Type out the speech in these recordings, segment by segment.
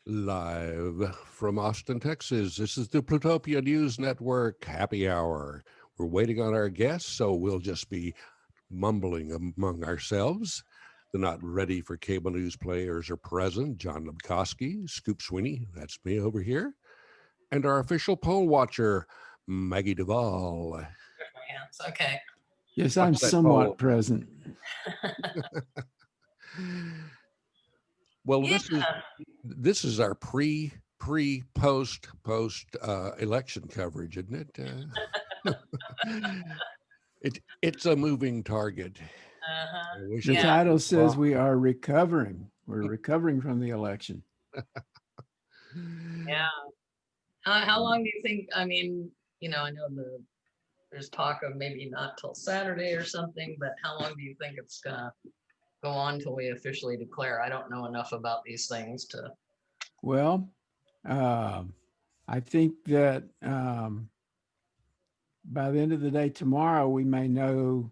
Live from Austin, Texas. This is the Plutopia News Network happy hour. We're waiting on our guests, so we'll just be mumbling among ourselves. The not ready for cable news players are present. John Lebkowsky, Scoop Sweeney, that's me over here, and our official poll watcher, Maggie Duval. My hands. Okay. Yes, I'm Watch that poll. somewhat present. Well, Yeah. this is our post election coverage, isn't it? It's a moving target. Uh-huh. I wish The it Yeah. title was says wrong. we are recovering. We're recovering from the election. Yeah. How long do you think? I mean, I know there's talk of maybe not till Saturday or something, but how long do you think it's gonna go on till we officially declare? I don't know enough about these things to. Well, I think that by the end of the day tomorrow, we may know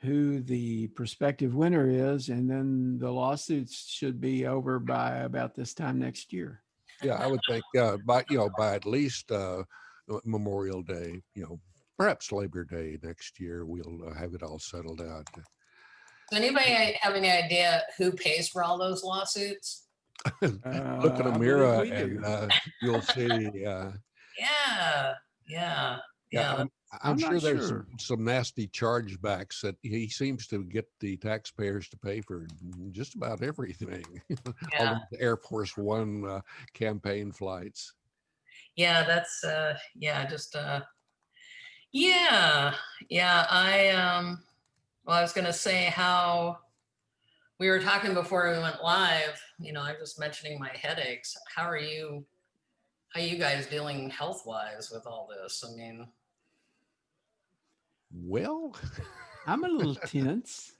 who the prospective winner is, and then the lawsuits should be over by about this time next year. Yeah, I would think by at least Memorial Day, perhaps Labor Day next year, we'll have it all settled out. Does anybody have any idea who pays for all those lawsuits? Look in a I mirror believe we and do. you'll see. Yeah. Yeah. Yeah, Yeah. I'm I'm sure not there's sure. some nasty chargebacks that he seems to get the taxpayers to pay for just about everything. All Yeah. those Air Force One campaign flights. Yeah. That's just yeah. Yeah. I was gonna say how we were talking before we went live. I was just mentioning my headaches. How are you guys dealing health wise with all this? I mean, Well, I'm a little tense.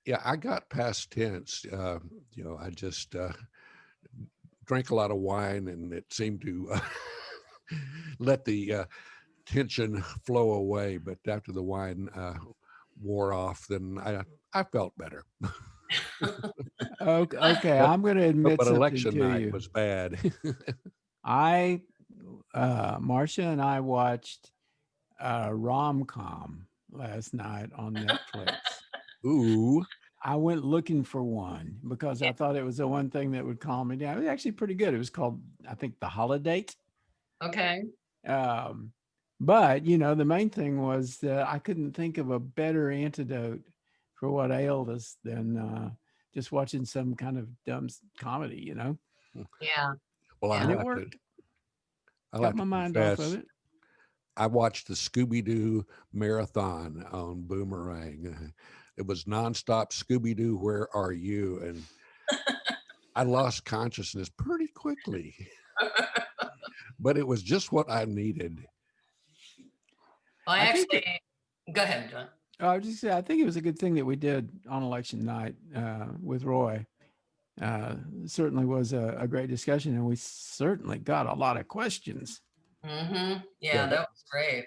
yeah, I got past tense. I just drank a lot of wine, and it seemed to let the tension flow away. But after the wine wore off, then I felt better. Okay, But I'm going to admit but something election to night you. was bad. I, Marcia and I watched a rom-com last night on Netflix. Ooh, I went looking for one because I thought it was the one thing that would calm me down. It was actually pretty good. It was called, I think, The Holiday. okay. Um, but the main thing was that I couldn't think of a better antidote for what ailed us than just watching some kind of dumb comedy. Yeah. well, Yeah. And it worked. I'll Got have my to mind off of confess, it. I watched the Scooby Doo marathon on Boomerang. It was nonstop Scooby Doo, where are you? And I lost consciousness pretty quickly, but it was just what I needed. Well, I I think actually go ahead, John. I would just say I think it was a good thing that we did on election night with Roy. Certainly was a great discussion, and we certainly got a lot of questions. Mm-hmm. Yeah, Yeah, that was great.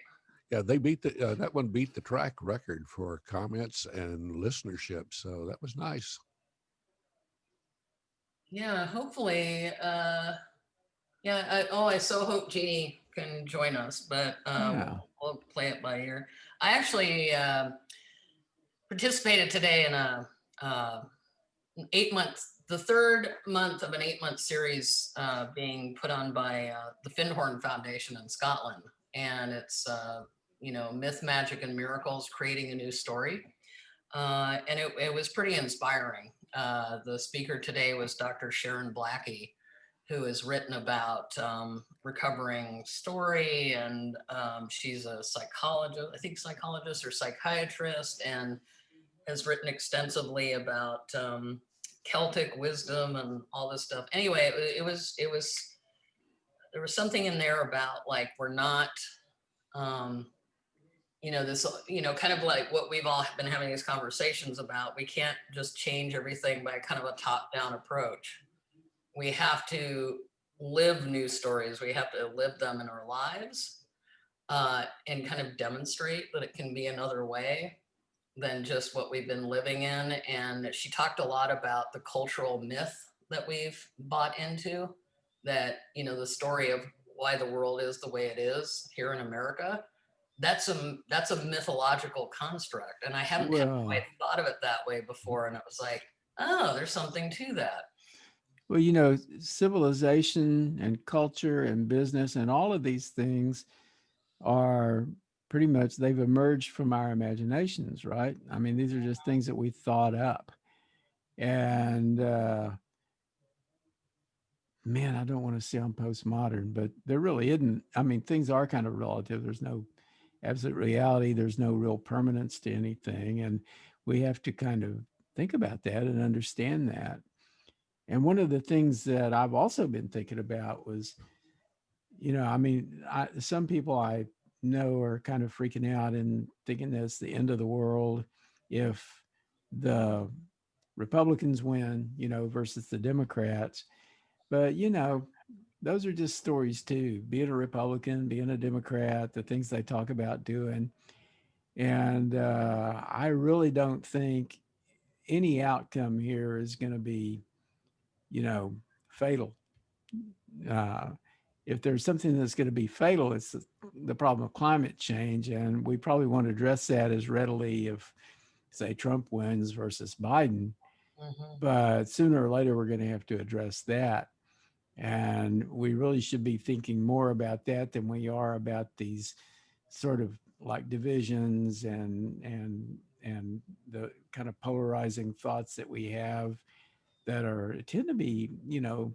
yeah, they beat that one beat the track record for comments and listenership, so that was nice. Yeah, hopefully. I so hope Jeannie can join us, but Yeah. we'll play it by ear. I actually participated today in uh, the third month of an 8-month series being put on by the Findhorn Foundation in Scotland, and it's myth, magic, and miracles, creating a new story, and it was pretty inspiring. The speaker today was Dr. Sharon Blackie, who has written about recovering story, and she's a psychologist, I think psychologist or psychiatrist, and has written extensively about Celtic wisdom and all this stuff. Anyway, it was there was something in there about like we're not this kind of like what we've all been having these conversations about. We can't just change everything by kind of a top-down approach. We have to live news stories. We have to live them in our lives and kind of demonstrate that it can be another way than just what we've been living in. And she talked a lot about the cultural myth that we've bought into, that, you know, the story of why the world is the way it is here in America, that's a mythological construct. And I hadn't quite Well, thought of it that way before. And it was like, oh, there's something to that. well, you know, civilization and culture and business and all of these things are pretty much, they've emerged from our imaginations, right? I mean, these are just things that we thought up. And man, I don't want to sound postmodern, but there really isn't. I mean, things are kind of relative. There's no absolute reality, there's no real permanence to anything. And we have to kind of think about that and understand that. And one of the things that I've also been thinking about was, you know, I mean, some people I know are kind of freaking out and thinking that it's the end of the world if the Republicans win, you know, versus the Democrats. But, you know, those are just stories too, being a Republican, being a Democrat, the things they talk about doing. And I really don't think any outcome here is going to be, you know, fatal. Uh, if there's something that's going to be fatal, it's the problem of climate change. And we probably won't address that as readily if, say, Trump wins versus Biden. Mm-hmm. But sooner or later, we're going to have to address that. And we really should be thinking more about that than we are about these sort of like divisions and the kind of polarizing thoughts that we have that are tend to be, you know,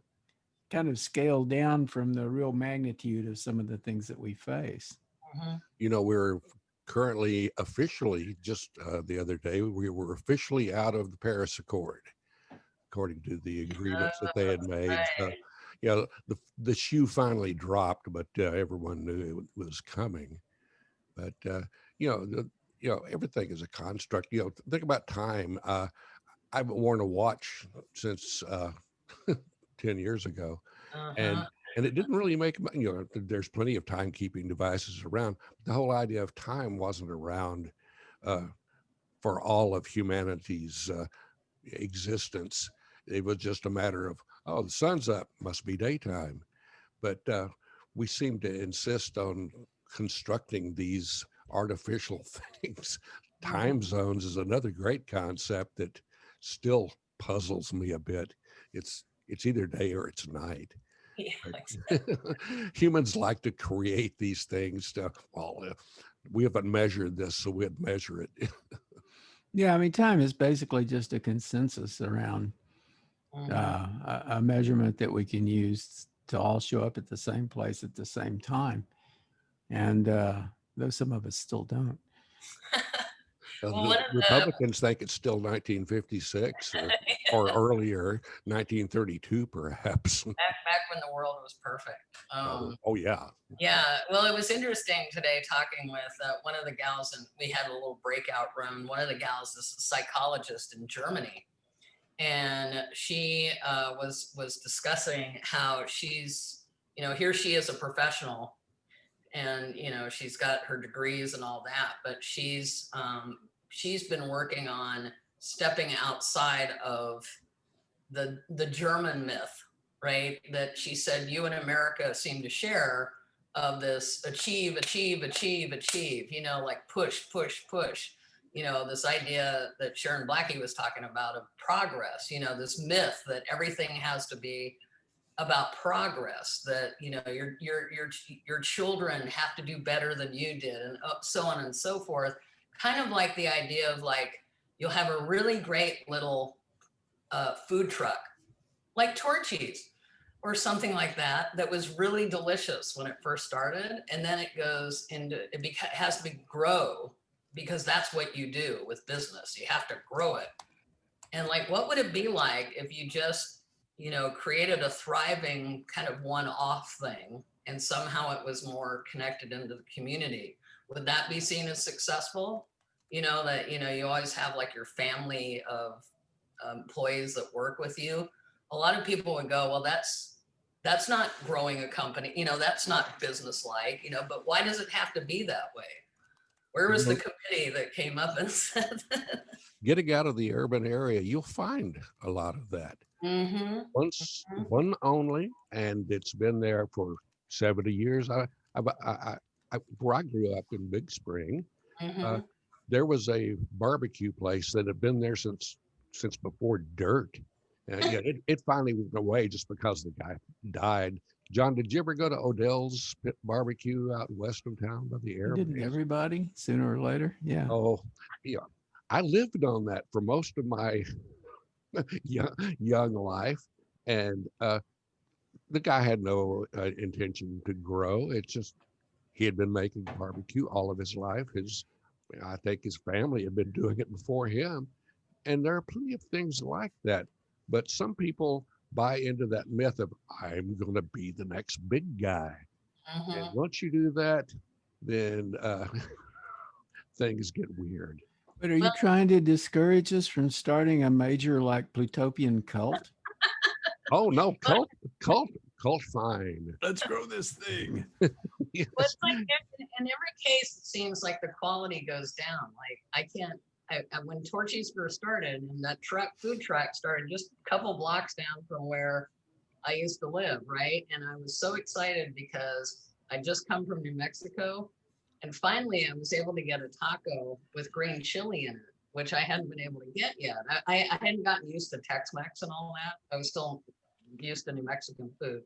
kind of scaled down from the real magnitude of some of the things that we face. Mm-hmm. You know, we're currently officially, just the other day, we were officially out of the Paris Accord, according to the agreements that they had made. Right. You know, the shoe finally dropped, but everyone knew it was coming. But you know, you know, everything is a construct. You know, think about time. I haven't worn a watch since 10 years ago, Uh-huh. and it didn't really make, you know, there's plenty of timekeeping devices around. The whole idea of time wasn't around uh, for all of humanity's existence. It was just a matter of, oh, the sun's up, must be daytime. But we seem to insist on constructing these artificial things. Mm-hmm. Time zones is another great concept that still puzzles me a bit. It's either day or it's night. Yeah, But humans like to create these things to, well, we haven't measured this, so we'd measure it. Yeah, I mean, time is basically just a consensus around mm-hmm. a measurement that we can use to all show up at the same place at the same time. And though some of us still don't. Well, The one of the Republicans think it's still 1956 or earlier, 1932 perhaps. back when the world was perfect. Oh yeah. Yeah, well, it was interesting today talking with one of the gals, and we had a little breakout room. One of the gals is a psychologist in Germany, and she was discussing how she's, you know, here she is a professional, and you know she's got her degrees and all that, but she's been working on stepping outside of the German myth, right? That she said you and America seem to share, of this achieve, achieve, achieve, achieve, you know, like push, push, push. You know, this idea that Sharon Blackie was talking about of progress, you know, this myth that everything has to be about progress, that, you know, your children have to do better than you did, and so on and so forth. Kind of like the idea of like, you'll have a really great little food truck, like Torchy's or something like that, that was really delicious when it first started. And then it goes into, has to be grow, because that's what you do with business. You have to grow it. And like, what would it be like if you just, you know, created a thriving kind of one-off thing and somehow it was more connected into the community? Would that be seen as successful? You know, that, you know, you always have like your family of employees that work with you. A lot of people would go, well, that's not growing a company, you know, that's not business like, you know, but why does it have to be that way? Where was the Well, committee that came up and said that? getting out of the urban area, you'll find a lot of that. Mm-hmm. One only, and it's been there for 70 years. Where I grew up in Big Spring, uh, Mm-hmm. there was a barbecue place that had been there since before dirt. Yeah, it finally went away just because the guy died. John, did you ever go to Odell's Pit Barbecue out west of town by the air Didn't base? everybody sooner or later? Yeah. Oh, yeah. I lived on that for most of my young life, and the guy had no intention to grow. It's just he had been making barbecue all of his life. I think his family had been doing it before him, and there are plenty of things like that. But some people buy into that myth of I'm going to be the next big guy, and Mm-hmm. once you do that, then things get weird. But are you Well, trying to discourage us from starting a major like Plutopian cult? Oh no, cult, fine. Let's grow this thing. Yes. well, it's like in every case, it seems like the quality goes down. Like I can't. When Torchy's first started, and that food truck started just a couple blocks down from where I used to live, right? And I was so excited because I just come from New Mexico, and finally I was able to get a taco with green chili in it, which I hadn't been able to get yet. I hadn't gotten used to Tex-Mex and all that. I was still used to New Mexican food.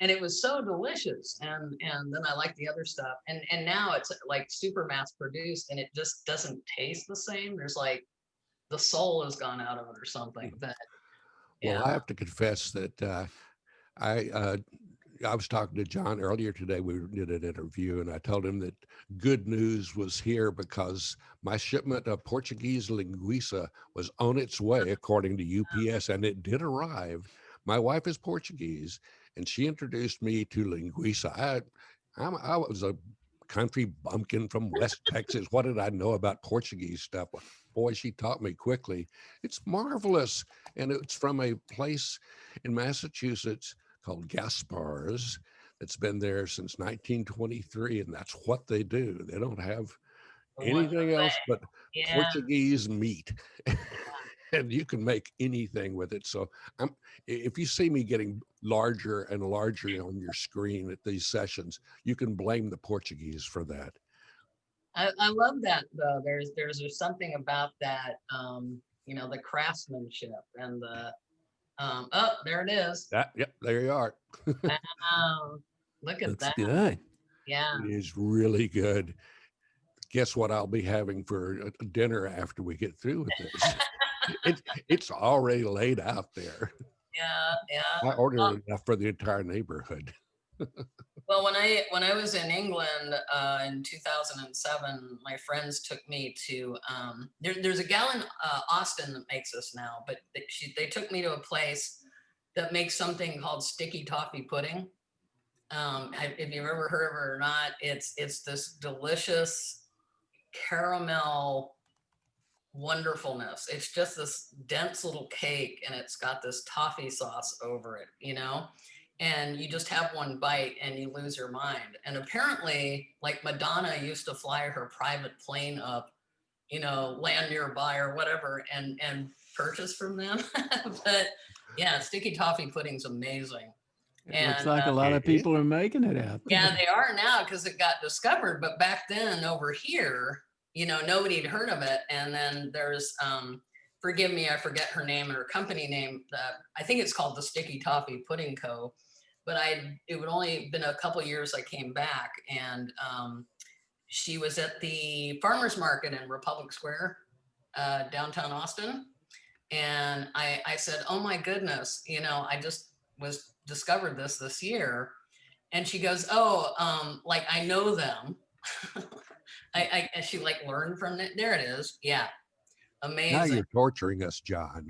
And it was so delicious. And then I liked the other stuff. And now it's like super mass produced and it just doesn't taste the same. There's like the soul has gone out of it or something. But Well, yeah. I have to confess that I uh, I was talking to John earlier today. We did an interview, and I told him that good news was here because my shipment of Portuguese linguiça was on its way, according to UPS, and it did arrive. My wife is Portuguese, and she introduced me to linguiça. I was a country bumpkin from West Texas. What did I know about Portuguese stuff? Boy, she taught me quickly. It's marvelous, and it's from a place in Massachusetts called Gaspar's that's been there since 1923, and that's what they do. They don't have What anything else but yeah. Portuguese meat. And you can make anything with it. So if you see me getting larger and larger on your screen at these sessions, you can blame the Portuguese for that. I love that though. There's something about that the craftsmanship and the oh, there it is. Yep, there you are. Wow. Look at Looks that. good. Yeah. It is really good. Guess what I'll be having for dinner after we get through with this? It's already laid out there. Yeah, I yeah. ordered enough for the entire neighborhood. Well, when I was in England in 2007, my friends took me to there's a gal in Austin that makes this now, but they took me to a place that makes something called sticky toffee pudding. If you've ever heard of it or not, it's this delicious caramel wonderfulness. It's just this dense little cake, and it's got this toffee sauce over it, and you just have one bite and you lose your mind. And apparently, like Madonna used to fly her private plane up, land nearby or whatever, and purchase from them. But yeah, sticky toffee pudding's amazing. It And looks like a lot of people are making it out there. yeah, they are now because it got discovered. But back then over here, nobody had heard of it. And then there's, forgive me, I forget her name and her company name. I think it's called the Sticky Toffee Pudding Co. But it would only been a couple years I came back, and she was at the farmers market in Republic Square, downtown Austin. And I said, oh my goodness, I just discovered this year. And she goes, oh, like I know them. And she like learned from it. There it is. Yeah. Now Amazing. you're torturing us, John.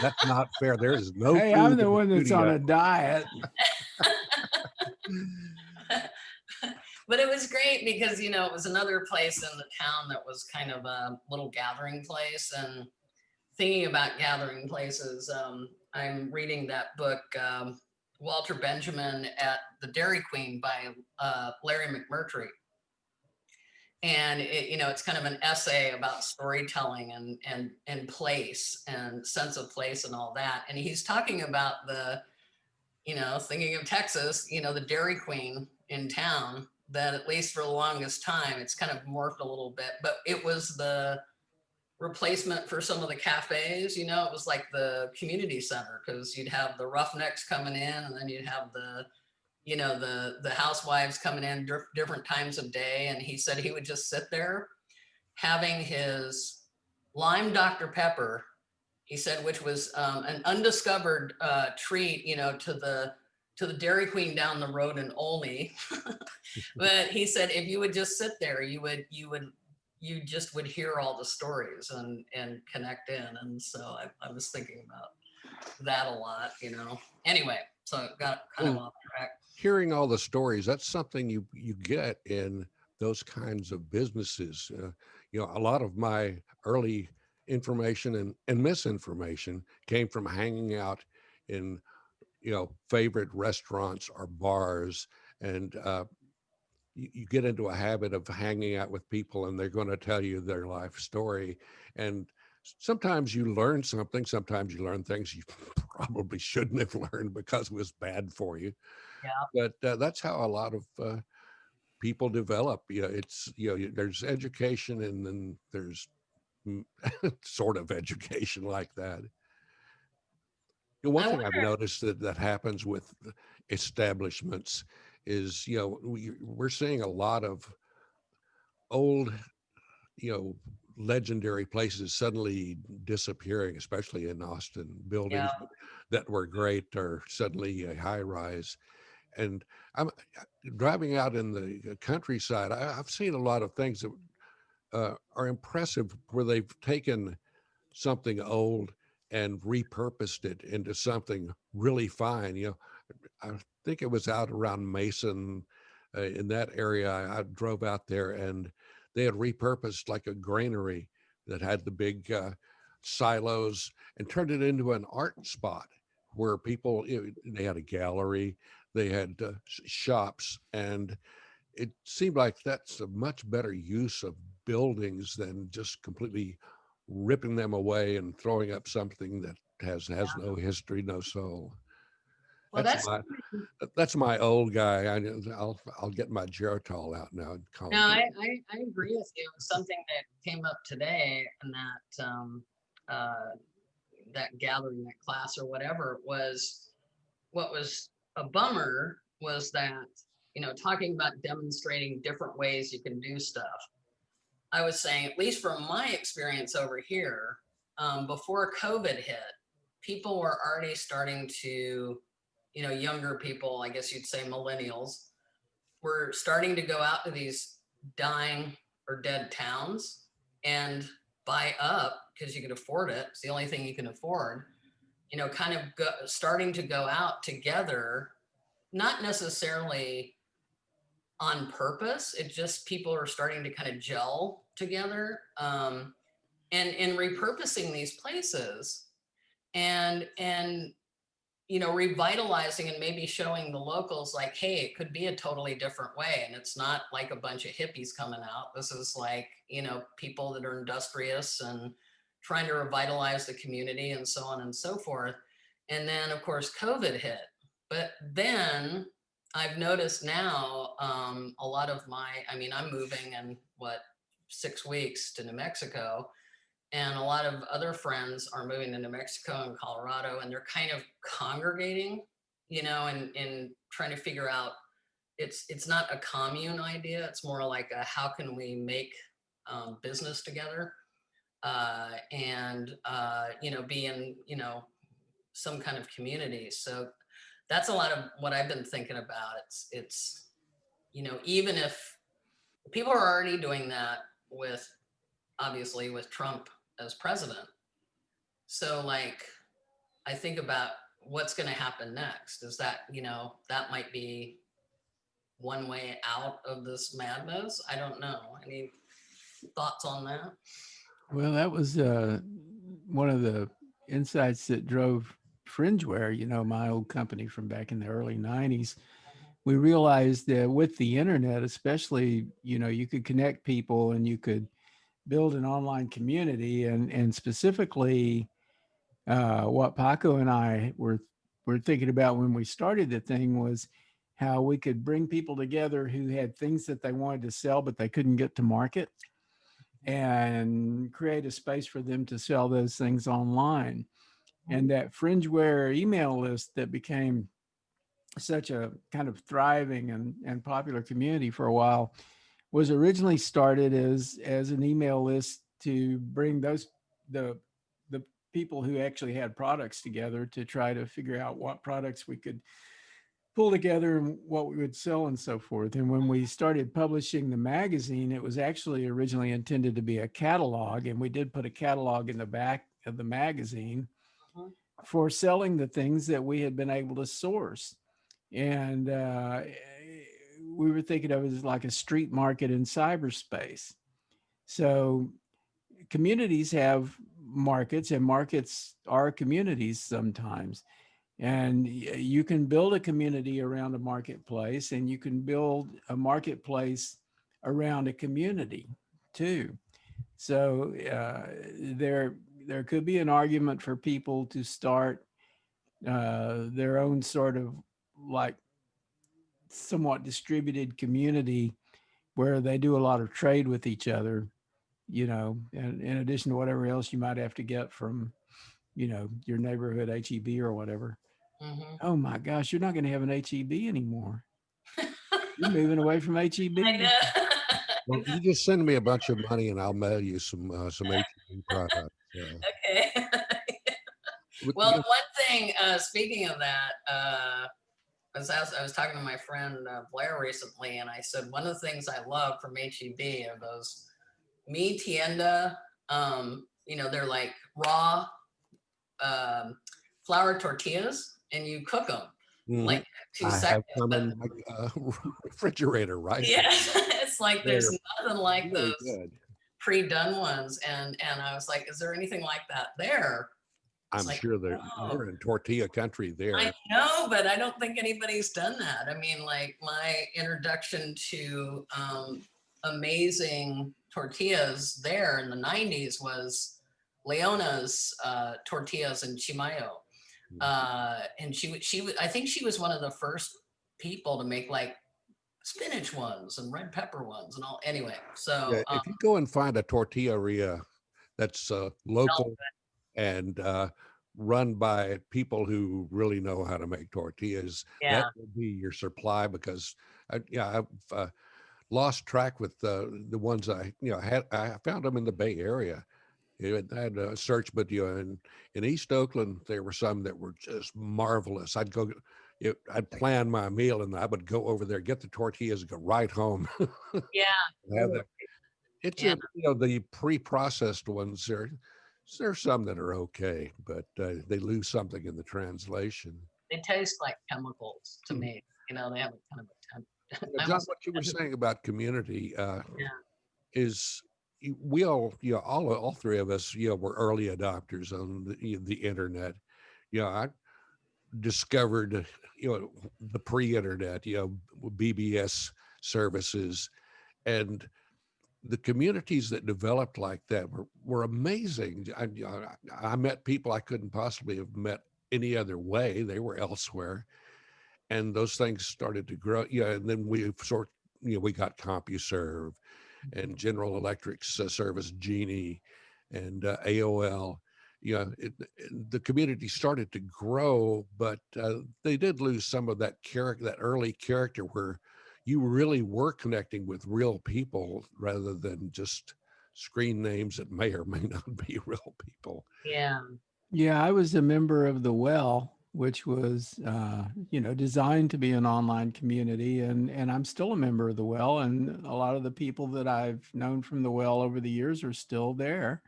That's not fair. There is no Hey, food I'm in the one that's on studio. a diet. But it was great because, it was another place in the town that was kind of a little gathering place. And thinking about gathering places, I'm reading that book, Walter Benjamin at the Dairy Queen by Larry McMurtry. and it's kind of an essay about storytelling and place and sense of place and all that. And he's talking about the, thinking of Texas, the Dairy Queen in town, that at least for the longest time, it's kind of morphed a little bit, but it was the replacement for some of the cafes. It was like the community center, because you'd have the Roughnecks coming in, and then you'd have the housewives coming in different times of day. And he said he would just sit there having his lime Dr. Pepper, he said, which was an undiscovered treat, to the Dairy Queen down the road in Olney. But he said, if you would just sit there, you just would hear all the stories and connect in. And so I was thinking about that a lot, Anyway, so it got kind of off track. Hearing all the stories, that's something you get in those kinds of businesses. A lot of my early information and misinformation came from hanging out in favorite restaurants or bars, and you get into a habit of hanging out with people, and they're going to tell you their life story. And sometimes you learn something, sometimes you learn things you probably shouldn't have learned because it was bad for you. Yeah. But that's how a lot of people develop. It's there's education, and then there's sort of education like that. One thing I've noticed that happens with establishments is, we're seeing a lot of old, legendary places suddenly disappearing, especially in Austin. Buildings that were great are suddenly a high rise. And I'm driving out in the countryside. I've seen a lot of things that are impressive, where they've taken something old and repurposed it into something really fine. I think it was out around Mason, in that area. I drove out there, and they had repurposed like a granary that had the big silos, and turned it into an art spot where people, they had a gallery, they had shops, and it seemed like that's a much better use of buildings than just completely ripping them away and throwing up something that has no history, no soul. Well, That's my old guy. I'll get my Geritol out now and call no, I agree with you. Something that came up today, and that gathering, that class or whatever, was what was a bummer was that, talking about demonstrating different ways you can do stuff. I was saying, at least from my experience over here, before COVID hit, people were already starting to, younger people, I guess you'd say millennials, were starting to go out to these dying or dead towns and buy up, because you could afford it. It's the only thing you can afford, kind of starting to go out together, not necessarily on purpose. It just, people are starting to kind of gel together, and repurposing these places, and revitalizing, and maybe showing the locals like, hey, it could be a totally different way, and it's not like a bunch of hippies coming out. This is like, people that are industrious and trying to revitalize the community, and so on and so forth. And then of course COVID hit, but then I've noticed now, a lot of I'm moving in 6 weeks to New Mexico, and a lot of other friends are moving to New Mexico and Colorado, and they're kind of congregating, and trying to figure out, it's not a commune idea. It's more like a, how can we make business together, and be in, some kind of community. So that's a lot of what I've been thinking about. It's even if people are already doing that obviously with Trump as president. So like, I think about what's going to happen next. Is that, that might be one way out of this madness. I don't know. Any thoughts on that? Well, that was one of the insights that drove Fringeware, my old company from back in the early 90s. we realized that with the internet, especially, you could connect people and you could build an online community. And specifically, what Paco and I were thinking about when we started the thing was how we could bring people together who had things that they wanted to sell, but they couldn't get to market, and create a space for them to sell those things online. And that fringeware email list that became such a kind of thriving and popular community for a while was originally started as an email list to bring the the people who actually had products together to try to figure out what products we could pull together and what we would sell and so forth. And when we started publishing the magazine, it was actually originally intended to be a catalog, and we did put a catalog in the back of the magazine Mhm. for selling the things that we had been able to source. And we were thinking of it as like a street market in cyberspace. So communities have markets, and markets are communities sometimes. And you can build a community around a marketplace, and you can build a marketplace around a community too. So there could be an argument for people to start their own sort of like somewhat distributed community where they do a lot of trade with each other, and in addition to whatever else you might have to get from, your neighborhood HEB or whatever. Mhm. Oh my gosh, you're not going to have an HEB anymore. You're moving away from HEB. I know. Well, you just send me a bunch of money and I'll mail you some HEB products. Okay. With Well, the, one thing, speaking of that, I was talking to my friend Blair recently, and I said one of the things I love from HEB are those mi tienda. They're like raw flour tortillas, and you cook them Mhm. like 2 I have seconds. some But in my refrigerator, right? yeah, it's like there's They're nothing like really those good. pre-done ones. And I was like, is there anything like that there? It's I'm like, sure oh, we're in tortilla country I there. know, but I don't think anybody's done that. I mean, like my introduction to amazing tortillas there in the 90s was Leona's tortillas in Chimayo. And I think she was one of the first people to make like spinach ones and red pepper ones and all. Anyway, Yeah, so if you go and find a tortilleria that's local and run by people who really know how to make tortillas, that yeah, will be your supply because I've lost track with the ones had. I found them in the Bay Area. I had a search, but in East Oakland, there were some that were just marvelous. I'd plan my meal and I would go over there, get the tortillas, and go right home. yeah, Have them. It's yeah. the pre-processed ones. There's some that are okay, but they lose something in the translation. They taste like chemicals to Hmm. me. They have a kind of a I John, almost what you were saying about community yeah. is we all, all three of us, were early adopters on the internet. I discovered, the pre-internet, BBS services, and the communities that developed like that were amazing. I met people I couldn't possibly have met any other way. They were elsewhere, and those things started to grow. And then we got CompuServe and General Electric's service Genie and AOL. The community started to grow, but they did lose some of that character, that early character where you really were connecting with real people rather than just screen names that may or may not be real people. Yeah. Yeah, I was a member of the Well, which was, designed to be an online community, and I'm still a member of the Well, and a lot of the people that I've known from the Well over the years are still there,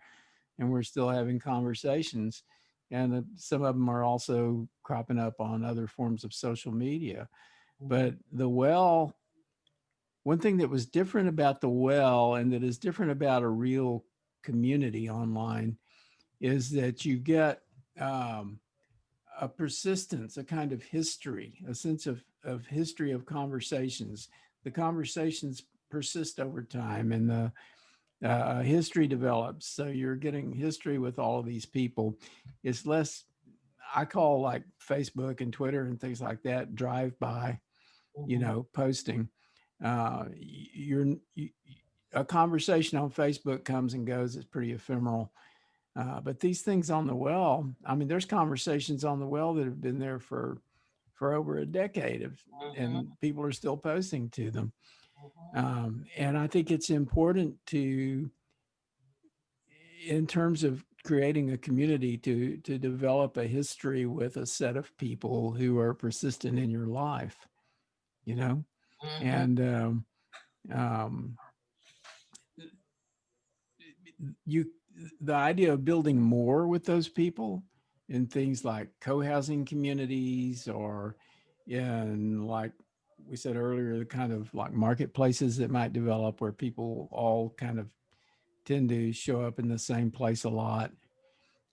and we're still having conversations, and some of them are also cropping up on other forms of social media. But the Well, one thing that was different about the Well, and that is different about a real community online, is that you get um, a persistence, a kind of history, a sense of history of conversations. The conversations persist over time, and the history develops. So you're getting history with all of these people. It's less, I call like Facebook and Twitter and things like that, drive by, posting. You, a conversation on Facebook comes and goes. It's pretty ephemeral. But these things on the well, I mean, there's conversations on the well that have been there for over a decade of, and people are still posting to them. And I think it's important to, in terms of creating a community, to develop a history with a set of people who are persistent in your life, and you the idea of building more with those people in things like co-housing communities, or in, like we said earlier, the kind of like marketplaces that might develop where people all kind of tend to show up in the same place a lot.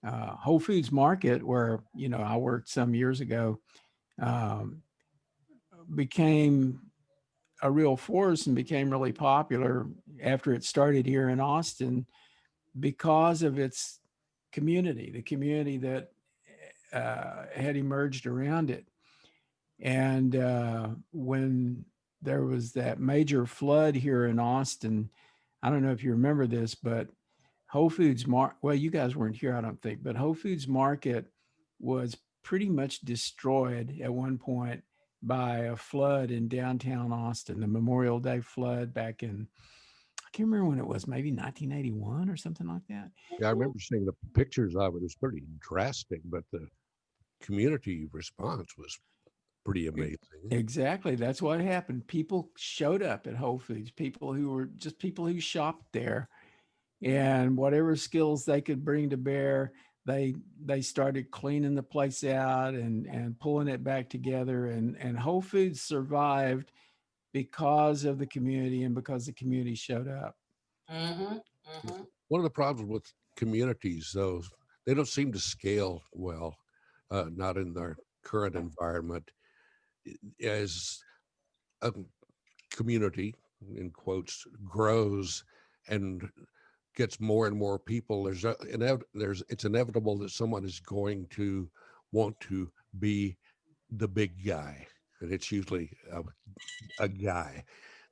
Whole Foods Market, where I worked some years ago, um, became a real force and became really popular after it started here in Austin because of its community, the community that had emerged around it. And when there was that major flood here in Austin, I don't know if you remember this, but Whole Foods well, you guys weren't here, I don't think, but Whole Foods Market was pretty much destroyed at one point by a flood in downtown Austin, the Memorial Day flood back in, I can't remember when it was, maybe 1981 or something like that. Yeah, I remember seeing the pictures of it. It was pretty drastic, but the community response was pretty amazing. Exactly. That's what happened. People showed up at Whole Foods, people who were just people who shopped there, and whatever skills they could bring to bear, they started cleaning the place out and pulling it back together. And Whole Foods survived because of the community and because the community showed up. One of the problems with communities, though, they don't seem to scale well, not in their current environment. As a community, in quotes, grows and gets more and more people, it's inevitable that someone is going to want to be the big guy, and it's usually a guy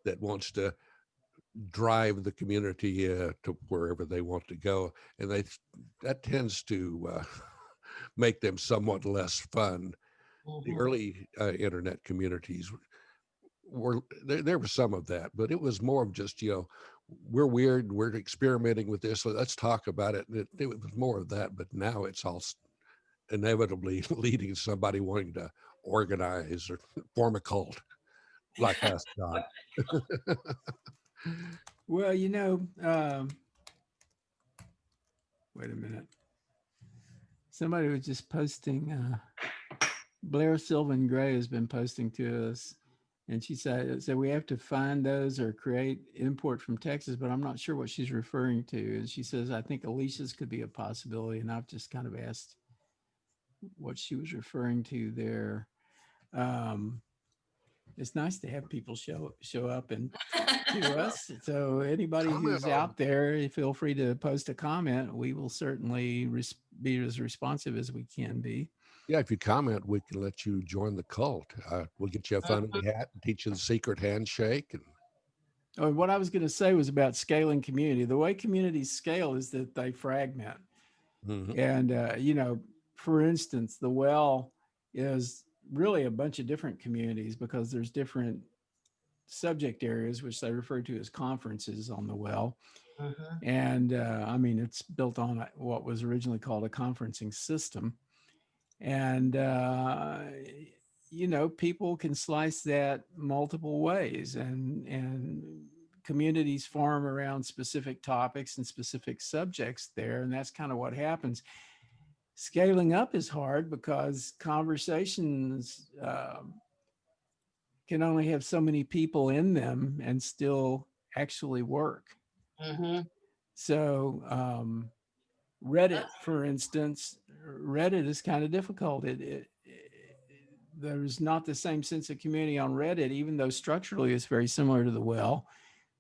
that wants to drive the community to wherever they want to go, and that tends to make them somewhat less fun. The early internet communities were there was some of that, but it was more of just we're weird, we're experimenting with this, so let's talk about it. It was more of that, but now it's all inevitably leading to somebody wanting to organize or form a cult like us, Don. Well, wait a minute. Somebody was just posting, Blair Sylvan Gray has been posting to us, and she said we have to find those or create import from Texas, but I'm not sure what she's referring to. And she says, I think Alicia's could be a possibility. And I've just kind of asked what she was referring to there. It's nice to have people show up and to us. So anybody who's out there, feel free to post a comment. We will certainly be as responsive as we can be. Yeah, if you comment, we can let you join the cult. We'll get you a funny hat and teach you the secret handshake. And what I was going to say was about scaling community. The way communities scale is that they fragment. And, for instance, the well is really a bunch of different communities because there's different subject areas, which they refer to as conferences on the well. And I mean, it's built on what was originally called a conferencing system. And, people can slice that multiple ways, and communities form around specific topics and specific subjects there. And that's kind of what happens. Scaling up is hard because conversations can only have so many people in them and still actually work. So Reddit, for instance, Reddit is kind of difficult. There's not the same sense of community on Reddit, even though structurally it's very similar to the well,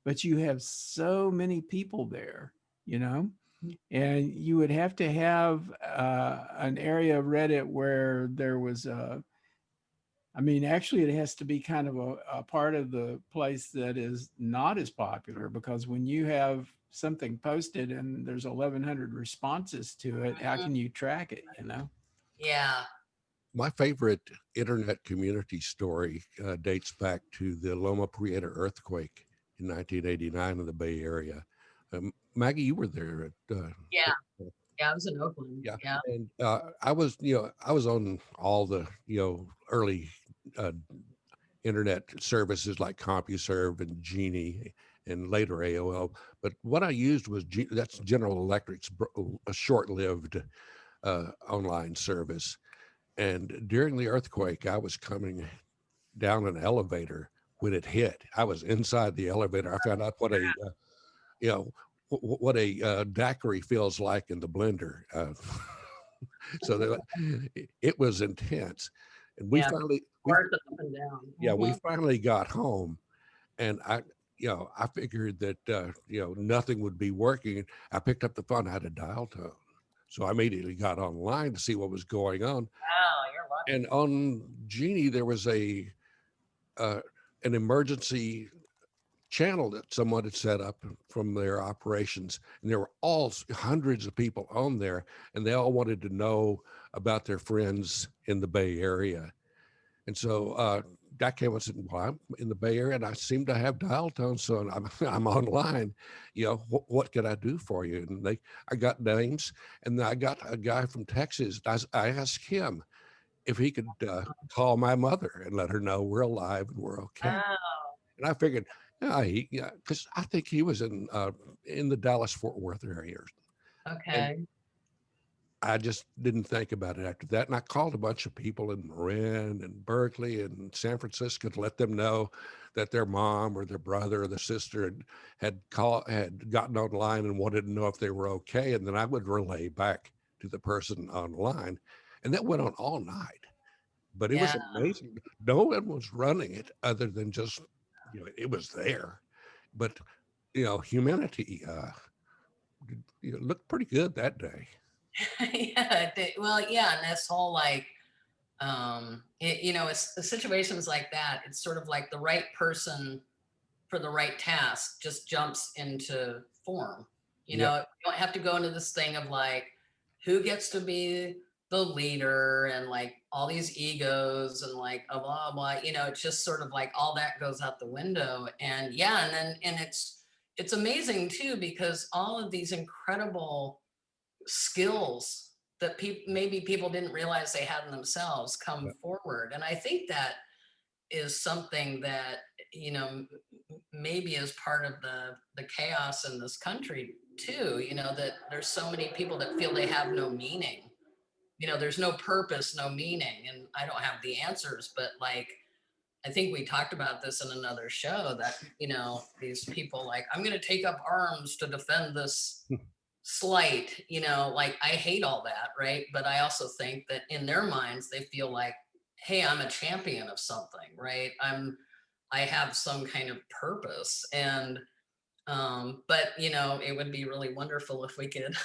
but you have so many people there, you know, and you would have to have an area of Reddit where there was I mean, actually, it has to be kind of a part of the place that is not as popular, because when you have something posted and there's 1,100 responses to it, how Mhm. can you track it, you know? Yeah. My favorite internet community story dates back to the Loma Prieta earthquake in 1989 in the Bay Area. Maggie, you were there at Yeah. Yeah. I was in Oakland. yeah, Yeah. and I was, I was on all the, early uh, internet services like CompuServe and Genie and later AOL. But what I used was that's General Electric's a short-lived online service. And during the earthquake, I was coming down an elevator when it hit. I was inside the elevator. I found out what a you know what a daiquiri feels like in the blender. So it was intense, and we Yeah. finally Bars up and down. we Mhm. finally got home, and I figured that nothing would be working. I picked up the phone. I had a dial tone, so I immediately got online to see what was going on. Wow. You're And lucky. on Genie, there was uh, an emergency channel that someone had set up from their operations, and there were all hundreds of people on there, and they all wanted to know about their friends in the Bay Area. And so I came and said, "Well, I'm in the Bay Area, and I seem to have dial tone, so I'm I'm online. What can I do for you?" And I got names, and I got a guy from Texas. I asked him if he could call my mother and let her know we're alive and we're okay. Wow. And I figured, yeah, because I think he was in the Dallas Fort Worth area, and Okay. I just didn't think about it after that. And I called a bunch of people in Marin and Berkeley and San Francisco to let them know that their mom or their brother or their sister had gotten online and wanted to know if they were okay. And then I would relay back to the person online, and that went on all night. But it was Yeah. amazing. No one was running it other than just, it was there. But, humanity looked pretty good that day. Yeah. Well, yeah. And this whole like, it's situations like that. It's sort of like the right person for the right task just jumps into form. Yep. You don't have to go into this thing of like who gets to be the leader and like all these egos and like a blah blah. It's just sort of like all that goes out the window. And yeah, and it's amazing too because all of these incredible skills that maybe people didn't realize they had in themselves come Yep. forward. And I think that is something that maybe is part of the chaos in this country too, that there's so many people that feel they have no meaning, there's no purpose, no meaning, and I don't have the answers, but like I think we talked about this in another show that these people like I'm going to take up arms to defend this slight, like I hate all that, right? But I also think that in their minds they feel like, hey, I'm a champion of something, right? I have some kind of purpose. And but it would be really wonderful if we could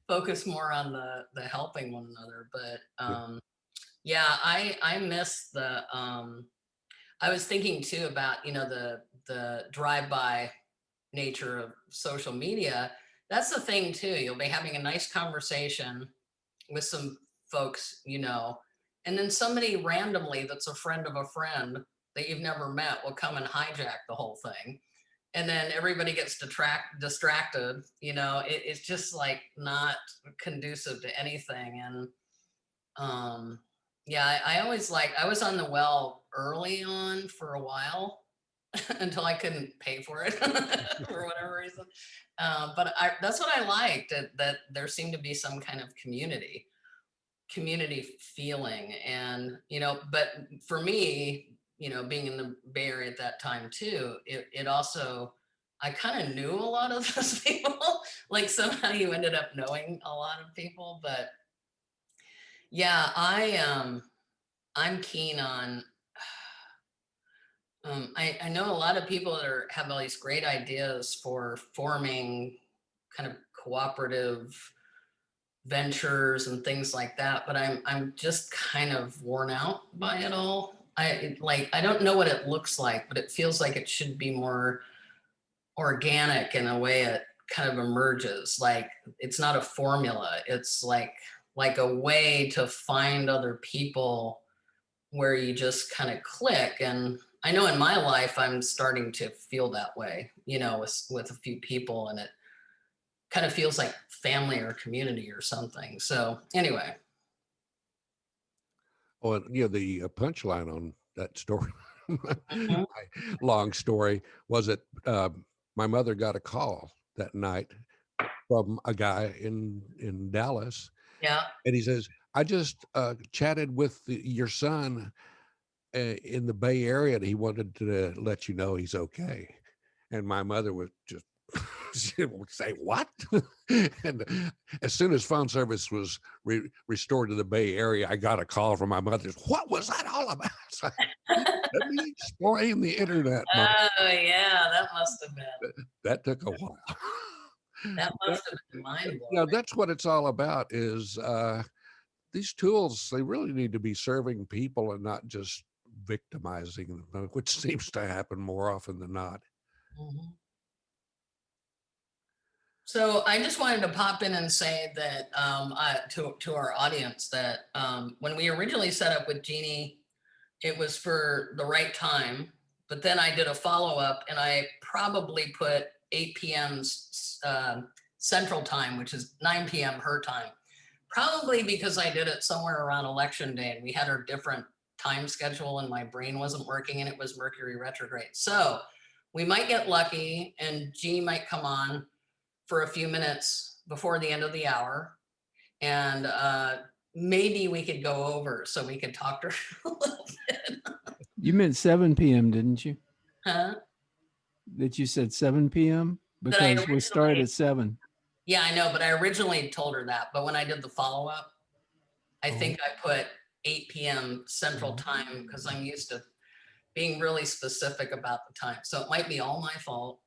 focus more on the helping one another. But Yeah. yeah, I miss the I was thinking too about the drive-by nature of social media. That's the thing too. You'll be having a nice conversation with some folks, and then somebody randomly that's a friend of a friend that you've never met will come and hijack the whole thing. And then everybody gets distracted. It's just like not conducive to anything. And yeah, I always I was on the well early on for a while until I couldn't pay for it for whatever reason. But that's what I liked, that there seemed to be some kind of community feeling. And, but for me, being in the Bay Area at that time too, it also I kind of knew a lot of those people. Like somehow you ended up knowing a lot of people, but yeah, I'm keen on. I know a lot of people that have all these great ideas for forming kind of cooperative ventures and things like that, but I'm just kind of worn out by it all. I don't know what it looks like, but it feels like it should be more organic in a way it kind of emerges. Like it's not a formula. It's like a way to find other people where you just kind of click. And I know in my life I'm starting to feel that way, with a few people, and it kind of feels like family or community or something. So anyway. Oh, and the punchline on that story, Mhm. long story, was that my mother got a call that night from a guy in Dallas, Yeah. and he says, "I just chatted with your son in the Bay Area, and he wanted to let you know he's okay." And my mother was just she would say, "What?" And as soon as phone service was restored to the Bay Area, I got a call from my mother. "What was that all about?" It's like, let me explain the internet, Mom. Oh yeah, that must have been. That took a while. That That- must have been mind blowing. that's what it's all about. Is these tools? They really need to be serving people and not just victimizing them, which seems to happen more often than not. Mhm. So I just wanted to pop in and say that to our audience that when we originally set up with Jeannie, it was for the right time. But then I did a follow up, and I probably put 8 p.m. Central Time, which is 9 p.m. her time. Probably because I did it somewhere around election day, and we had our different time schedule, and my brain wasn't working, and it was Mercury retrograde. So we might get lucky, and Jeannie might come on for a few minutes before the end of the hour, and maybe we could go over so we could talk to her a little bit. You meant 7 p.m., didn't you? Huh? That you said 7 p.m. That I because we started originally, at 7. yeah, I know, but I originally told her that. But when I did the follow up, I think I put 8 p.m. Central Time because I'm used to being really specific about the time. So it might be all my fault.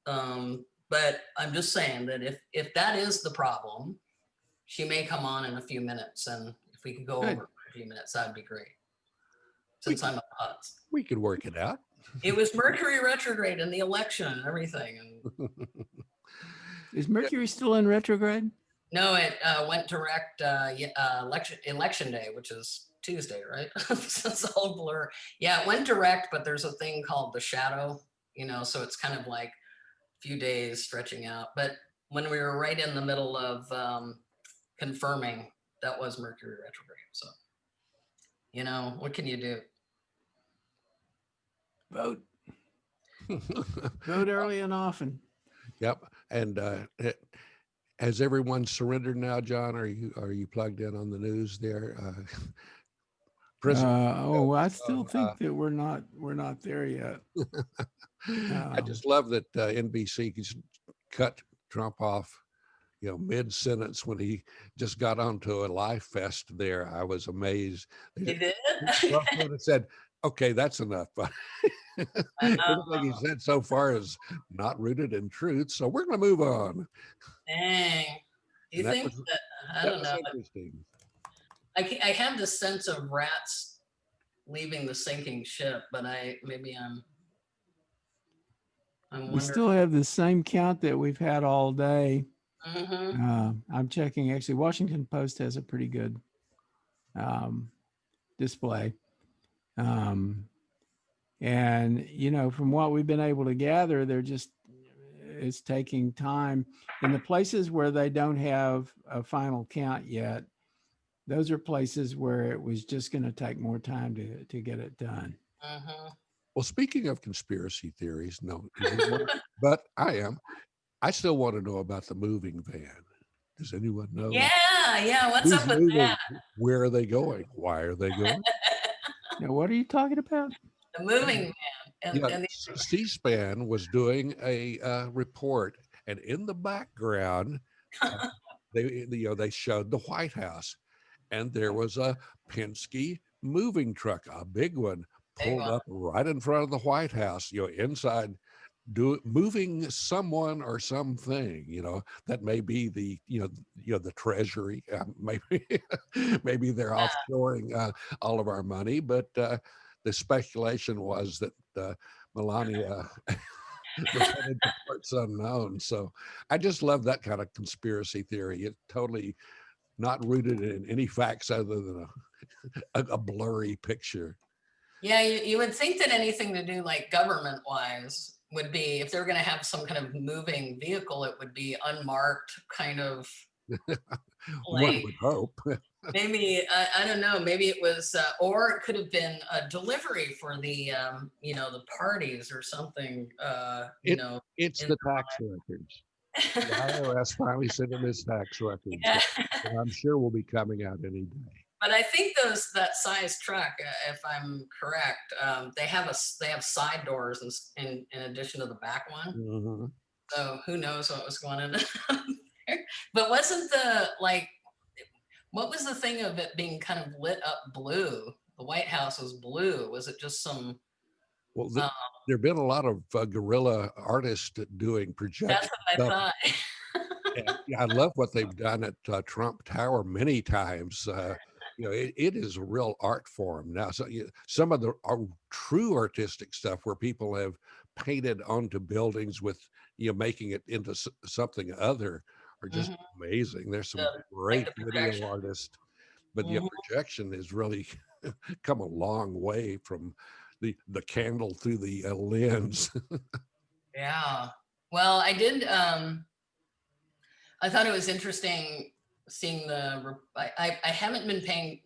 But I'm just saying that if that is the problem, she may come on in a few minutes, and if we could go Good. over for a few minutes, that'd be great. Since I'm a putz. We could work it out. It was Mercury retrograde and the election and everything. And Is Mercury still in retrograde? no, it went direct election day, which is Tuesday, right? So it's all blur. Yeah, it went direct, but there's a thing called the shadow, so it's kind of like a few days stretching out. But when we were right in the middle of confirming, that was Mercury retrograde. So, what can you do? Vote. Vote early and often. Yep. And has everyone surrendered now, John? Are you plugged in on the news there? I still think that we're not there yet. I just love that NBC cut Trump off, mid sentence when he just got onto a life fest there. I was amazed. You did? It said, "Okay, that's enough." Everything he said so far is not rooted in truth, so we're going to move on. Dang. Do you think that, I don't know. Interesting. I have the sense of rats leaving the sinking ship, but I'm wondering. We still have the same count that we've had all day. Mm-hmm. I'm checking. Actually, Washington Post has a pretty good display. And, from what we've been able to gather, it's taking time. In the places where they don't have a final count yet, those are places where it was just going to take more time to get it done. Mm-hmm. Well, speaking of conspiracy theories, no, but I still want to know about the moving van. Does anyone know? Yeah. What's up with that? Where are they going? Why are they going? Now, what are you talking about? The moving van. And, Yeah, and C-SPAN was doing a report, and in the background, uh, they showed the White House, and there was a Penske moving truck, a big one, big pulled one. up right in front of the White House. Inside, moving someone or something. That may be the Treasury. Maybe maybe they're Yeah. offshoring all of our money, but the speculation was that Melania was headed to parts unknown. So I just love that kind of conspiracy theory. It's totally not rooted in any facts other than a blurry picture. Yeah, you would think that anything to do like government wise would be, if they're going to have some kind of moving vehicle, it would be unmarked, kind of One like would hope. maybe, I don't know, maybe it was, or it could have been a delivery for the, the parties or something, It's in the tax records. The IRS finally sent in his tax records, yeah. and I'm sure will be coming out any day. But I think that size truck, if I'm correct, they have side doors in addition to the back one. Mm-hmm. So who knows what was going on there? But what was the thing of it being kind of lit up blue? The White House was blue. Was it just some? Well, there have been a lot of guerrilla artists doing That's projection what I stuff. thought. And I love what they've done at Trump Tower many times. It is a real art form now. So some of the true artistic stuff where people have painted onto buildings with, making it into something other, are just amazing. There's some great the video projection. artists, but the Mhm. projection has really come a long way from the candle through the lens. Yeah. Well, I did. I thought it was interesting seeing I haven't been paying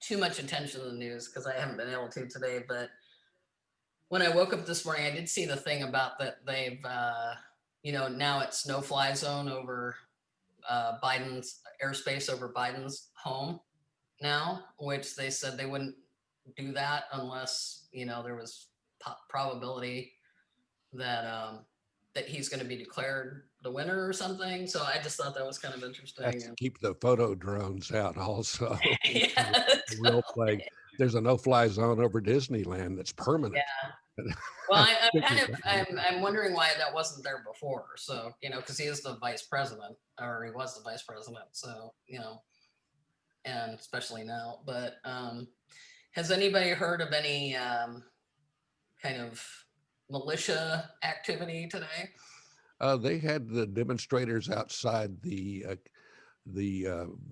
too much attention to the news because I haven't been able to today. But when I woke up this morning, I did see the thing about that they've, now it's no fly zone over Biden's airspace over Biden's home now, which they said they wouldn't do that unless, there was probability that that he's going to be declared the winner or something. So I just thought that was kind of interesting. That's to keep the photo drones out also. Yeah, The real plague. There's a no-fly zone over Disneyland that's permanent. yeah. Well, I'm wondering why that wasn't there before. So, because he is the vice president, or he was the vice president. So, and especially now. But has anybody heard of any kind of militia activity today? They had the demonstrators outside the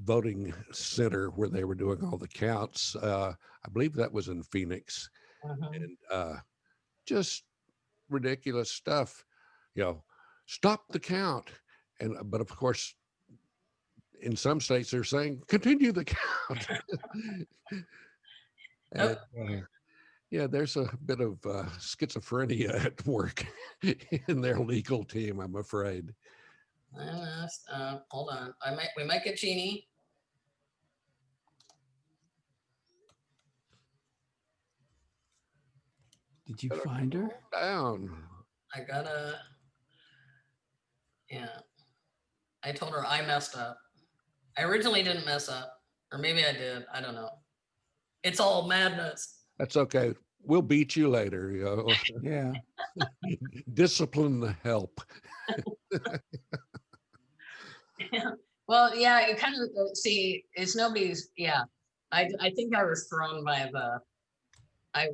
voting center where they were doing all the counts. I believe that was in Phoenix, and just ridiculous stuff. Stop the count, but of course, in some states they're saying continue the count. And, yeah, there's a bit of schizophrenia at work in their legal team, I'm afraid. Hold on. We might get Jeanne. Did you find her? Down. I gotta. Yeah. I told her I messed up. I originally didn't mess up, or maybe I did. I don't know. It's all madness. That's okay. We'll beat you later. Yeah. Discipline the help. Yeah. Well, yeah, you kind of see, it's nobody's, yeah. I think I was thrown by I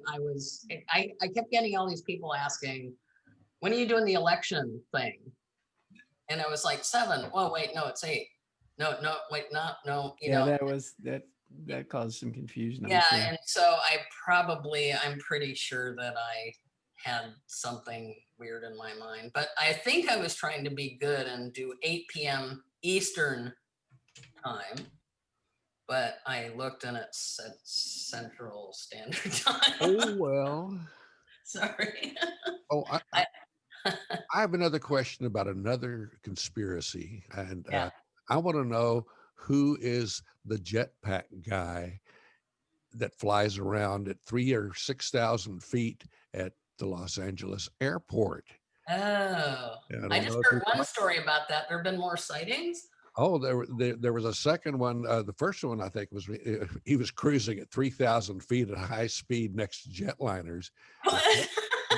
kept getting all these people asking, when are you doing the election thing? And I was like, 7. Oh, wait, no, it's 8. No, wait, no, that caused some confusion. Yeah, and so I'm pretty sure that I had something weird in my mind, but I think I was trying to be good and do 8 p.m. Eastern time, but I looked and it said Central Standard Time. Oh, well. Sorry. Oh, I have another question about another conspiracy, and I want to know who is the jetpack guy that flies around at 3,000 or 6,000 feet at the Los Angeles airport. Oh, And I I don't just know if heard you one story about that. There have been more sightings. Oh, there was a second one. The first one, I think, was he was cruising at 3,000 feet at high speed next to jetliners. The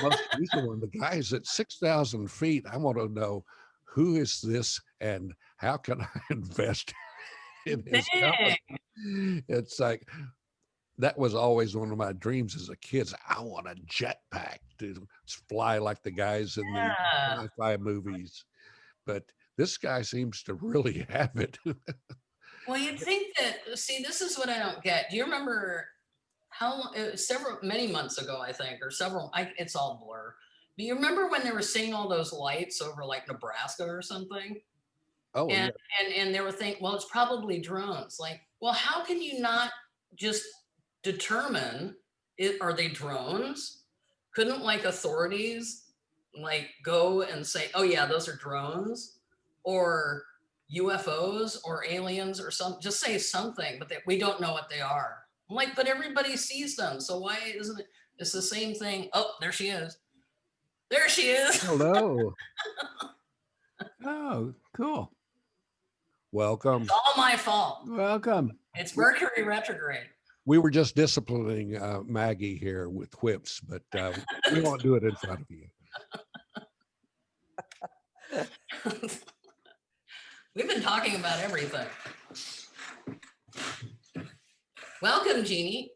most recent one, the guy's at 6,000 feet. I want to know, who is this and how can I invest in his company? It's like, that was always one of my dreams as a kid. I want a jetpack to fly like the guys in the Yeah. sci-fi movies. But this guy seems to really have it. Well, you'd think that, see, this is what I don't get. Do you remember how long, it was many months ago, I think, or it's all blur. Do you remember when they were seeing all those lights over like Nebraska or something? Oh, And, yeah. and they were thinking, well, it's probably drones. Like, well, how can you not just determine are they drones? Couldn't like authorities like go and say, oh yeah, those are drones or UFOs or aliens or something? Just say something, but we don't know what they are. I'm like, but everybody sees them, so why isn't it? It's the same thing. Oh, there she is. There she is. Hello. Oh, cool. Welcome. It's all my fault. Welcome. It's Mercury retrograde. We were just disciplining Maggie here with whips, but we won't do it in front of you. We've been talking about everything. Welcome, Jeannie.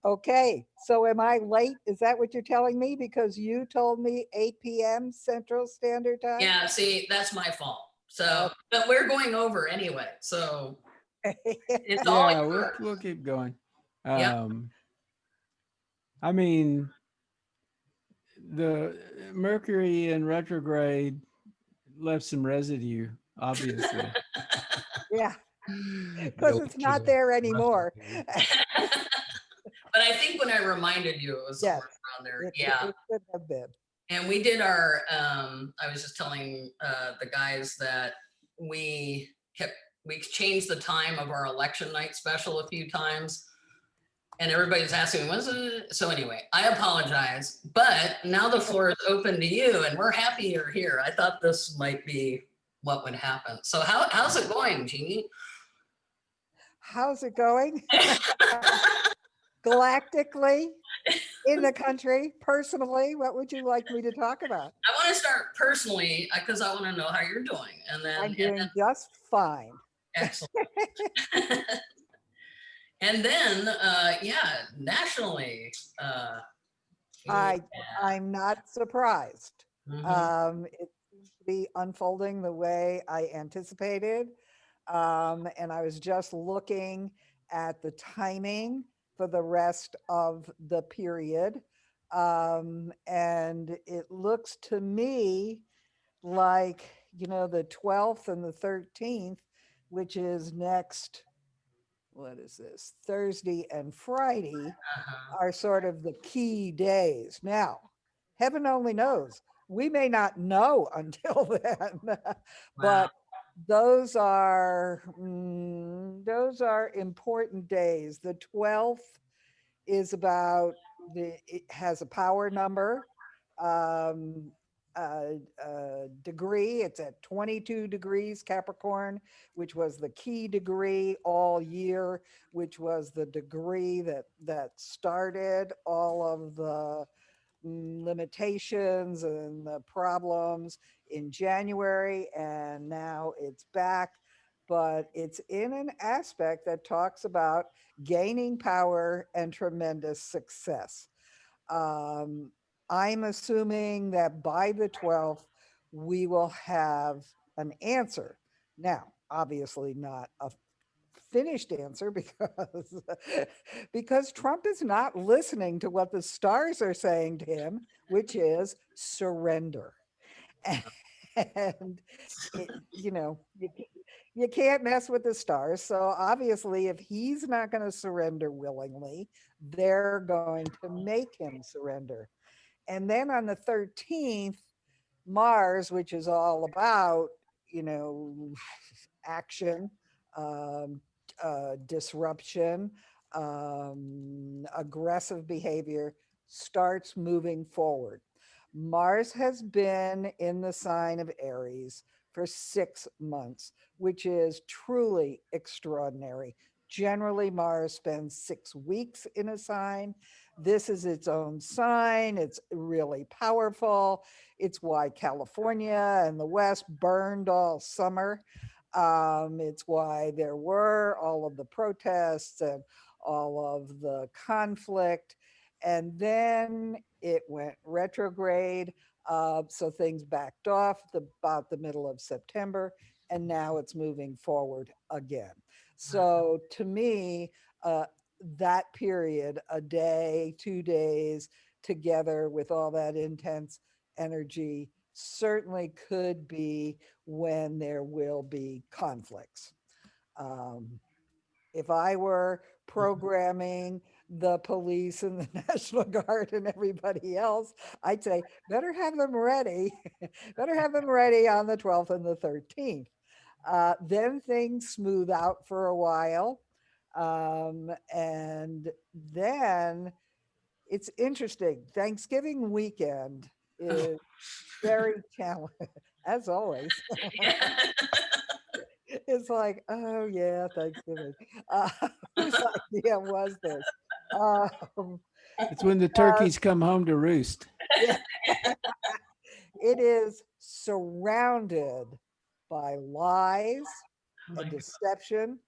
Okay, so am I late? Is that what you're telling me? Because you told me 8 p.m. Central Standard Time? Yeah, see, that's my fault. So, but we're going over anyway. So it's all Yeah, yours. we'll keep going. Yep. I mean, the Mercury in retrograde left some residue, obviously. Yeah, because it's not there anymore. But I think when I reminded you, it was somewhere around there. It Yeah. could have been. And we did our, I was just telling the guys that we changed the time of our election night special a few times. And everybody's asking, when's it? So anyway, I apologize, but now the floor is open to you and we're happy you're here. I thought this might be what would happen. So how's it going, Jeannie? How's it going? Galactically, in the country, personally, what would you like me to talk about? I want to start personally because I want to know how you're doing. And then I'm doing just fine. Excellent. And then, yeah, nationally. I'm not surprised. Mhm. It seems to be unfolding the way I anticipated. And I was just looking at the timing for the rest of the period. And it looks to me like, the 12th and the 13th, which is next, what is this, Thursday and Friday, Uh-huh. are sort of the key days. Now, heaven only knows, we may not know until then, Wow. but those are important days. The 12th is about it has a power number, degree. It's at 22 degrees Capricorn, which was the key degree all year, which was the degree that started all of the limitations and the problems in January, and now it's back. But it's in an aspect that talks about gaining power and tremendous success. I'm assuming that by the 12th, we will have an answer. Now, obviously not a finished answer because Trump is not listening to what the stars are saying to him, which is surrender. And you can't mess with the stars. So obviously, if he's not going to surrender willingly, they're going to make him surrender. And then on the 13th, Mars, which is all about, action, disruption, aggressive behavior, starts moving forward. Mars has been in the sign of Aries for 6 months, which is truly extraordinary. Generally, Mars spends 6 weeks in a sign. This is its own sign. It's really powerful. It's why California and the West burned all summer. It's why there were all of the protests and all of the conflict. And then it went retrograde. So things backed off about the middle of September, and now it's moving forward again. So to me, that period, a day, 2 days together with all that intense energy, certainly could be when there will be conflicts. If I were programming the police and the National Guard and everybody else, I'd say, better have them ready. Better have them ready on the 12th and the 13th. Then things smooth out for a while. And then it's interesting. Thanksgiving weekend is very challenging, as always. It's like, oh yeah, Thanksgiving. Whose idea was this? Um, It's when the turkeys come home to roost. yeah. It is surrounded by lies and deception.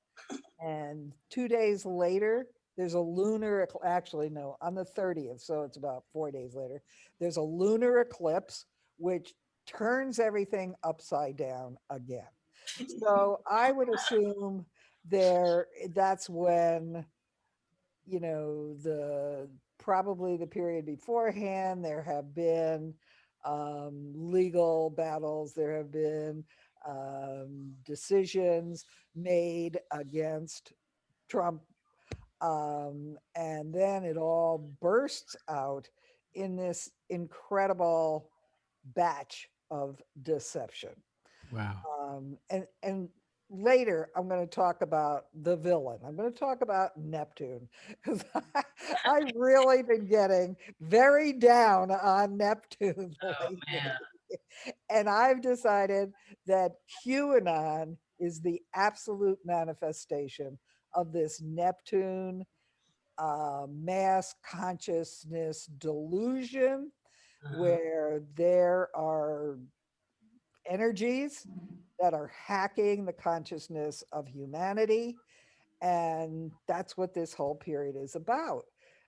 And 2 days later, there's a lunar, actually, no, on the 30th, so it's about 4 days later, there's a lunar eclipse, which turns everything upside down again. So I would assume that's when, probably the period beforehand, there have been legal battles, there have been decisions made against Trump. And then it all bursts out in this incredible batch of deception. Wow. And later I'm going to talk about the villain. I'm going to talk about Neptune, because I've really been getting very down on Neptune lately. Man. And I've decided that QAnon is the absolute manifestation of this Neptune mass consciousness delusion, where there are energies that are hacking the consciousness of humanity. And that's what this whole period is about.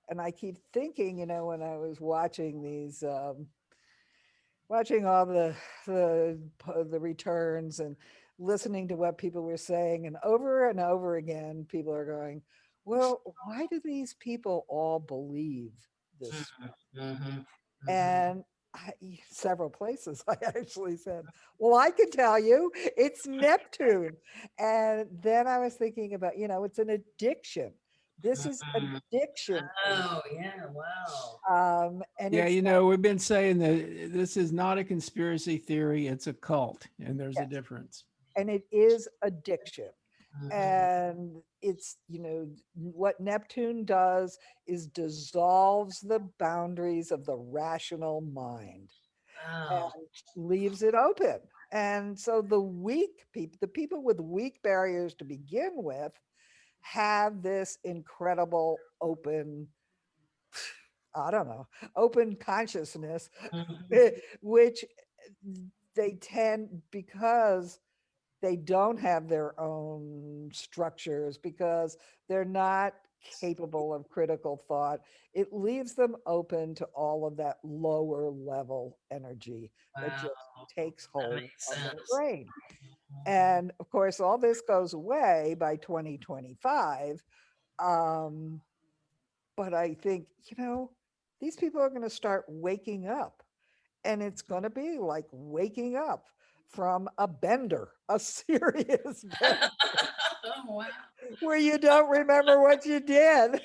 And I keep thinking, when I was watching these, watching all the returns and listening to what people were saying, and over again, people are going, well, why do these people all believe this? And several places I actually said, well, I can tell you it's Neptune. And then I was thinking about, it's an addiction. This is addiction. Oh, yeah. Wow. And Yeah, we've been saying that this is not a conspiracy theory, it's a cult, and there's a difference. And it is addiction. And it's, what Neptune does is dissolves the boundaries of the rational mind. Wow. And leaves it open. And so the weak people, the people with weak barriers to begin with, have this incredible open, open consciousness, which they tend, because they don't have their own structures, because they're not capable of critical thought, it leaves them open to all of that lower level energy that just takes hold of their brain. And of course, all this goes away by 2025. But I think, these people are going to start waking up, and it's going to be like waking up from a bender, a serious bender, Oh, wow. where you don't remember what you did.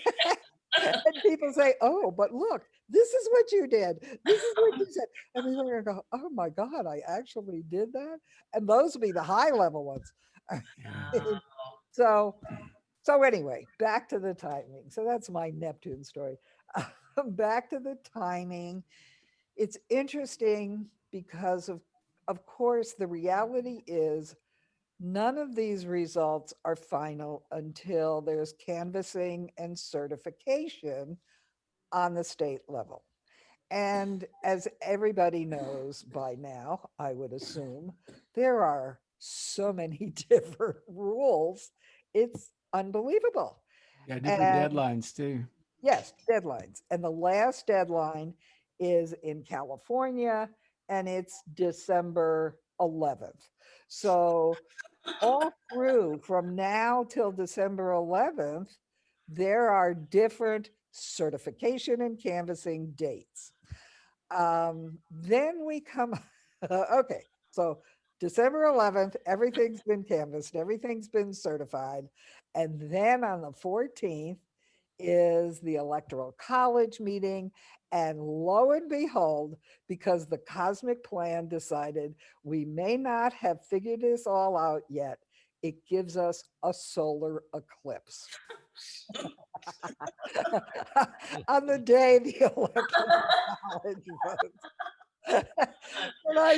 And people say, oh, but look, this is what you did. This is what you said. And people are going to go, oh my God, I actually did that. And those will be the high level ones. So So anyway, back to the timing. So that's my Neptune story. Back to the timing. It's interesting because of course, the reality is none of these results are final until there's canvassing and certification on the state level. And as everybody knows by now, I would assume, there are so many different rules. It's unbelievable. Yeah, different And deadlines too. yes, deadlines. And the last deadline is in California and it's December 11th. So all through from now till December 11th, there are different certification and canvassing dates. Then we come, okay, so December 11th, everything's been canvassed, everything's been certified. And then on the 14th is the Electoral College meeting. And lo and behold, because the cosmic plan decided we may not have figured this all out yet, it gives us a solar eclipse. On the day the Electoral College votes. And I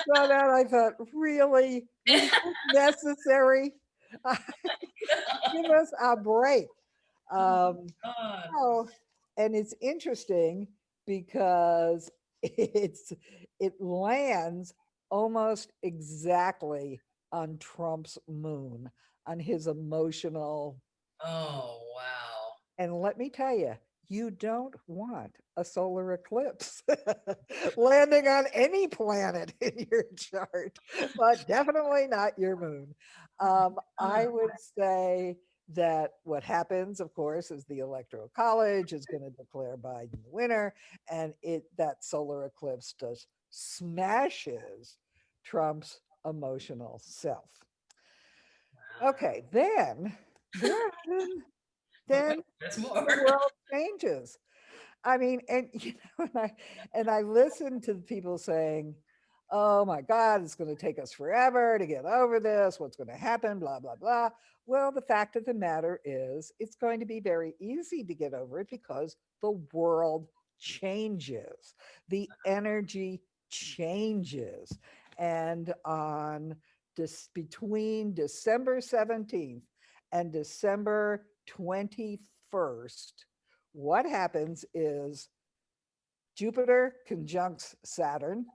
saw that, I thought, really? Was this necessary? Give us a break. God. Oh, and it's interesting because it lands almost exactly on Trump's moon, on his emotional. Oh, wow. And let me tell you, you don't want a solar eclipse landing on any planet in your chart, but definitely not your moon. I would say that what happens, of course, is the Electoral College is going to declare Biden the winner, and that solar eclipse just smashes Trump's emotional self. Wow. Okay, then But wait, then there's the more. world changes. I mean, and I listen to people saying, "Oh my God, it's going to take us forever to get over this. What's going to happen? Blah blah blah." Well, the fact of the matter is, it's going to be very easy to get over it because the world changes, the energy changes, and on this between December 17th and December 21st, what happens is Jupiter conjuncts Saturn,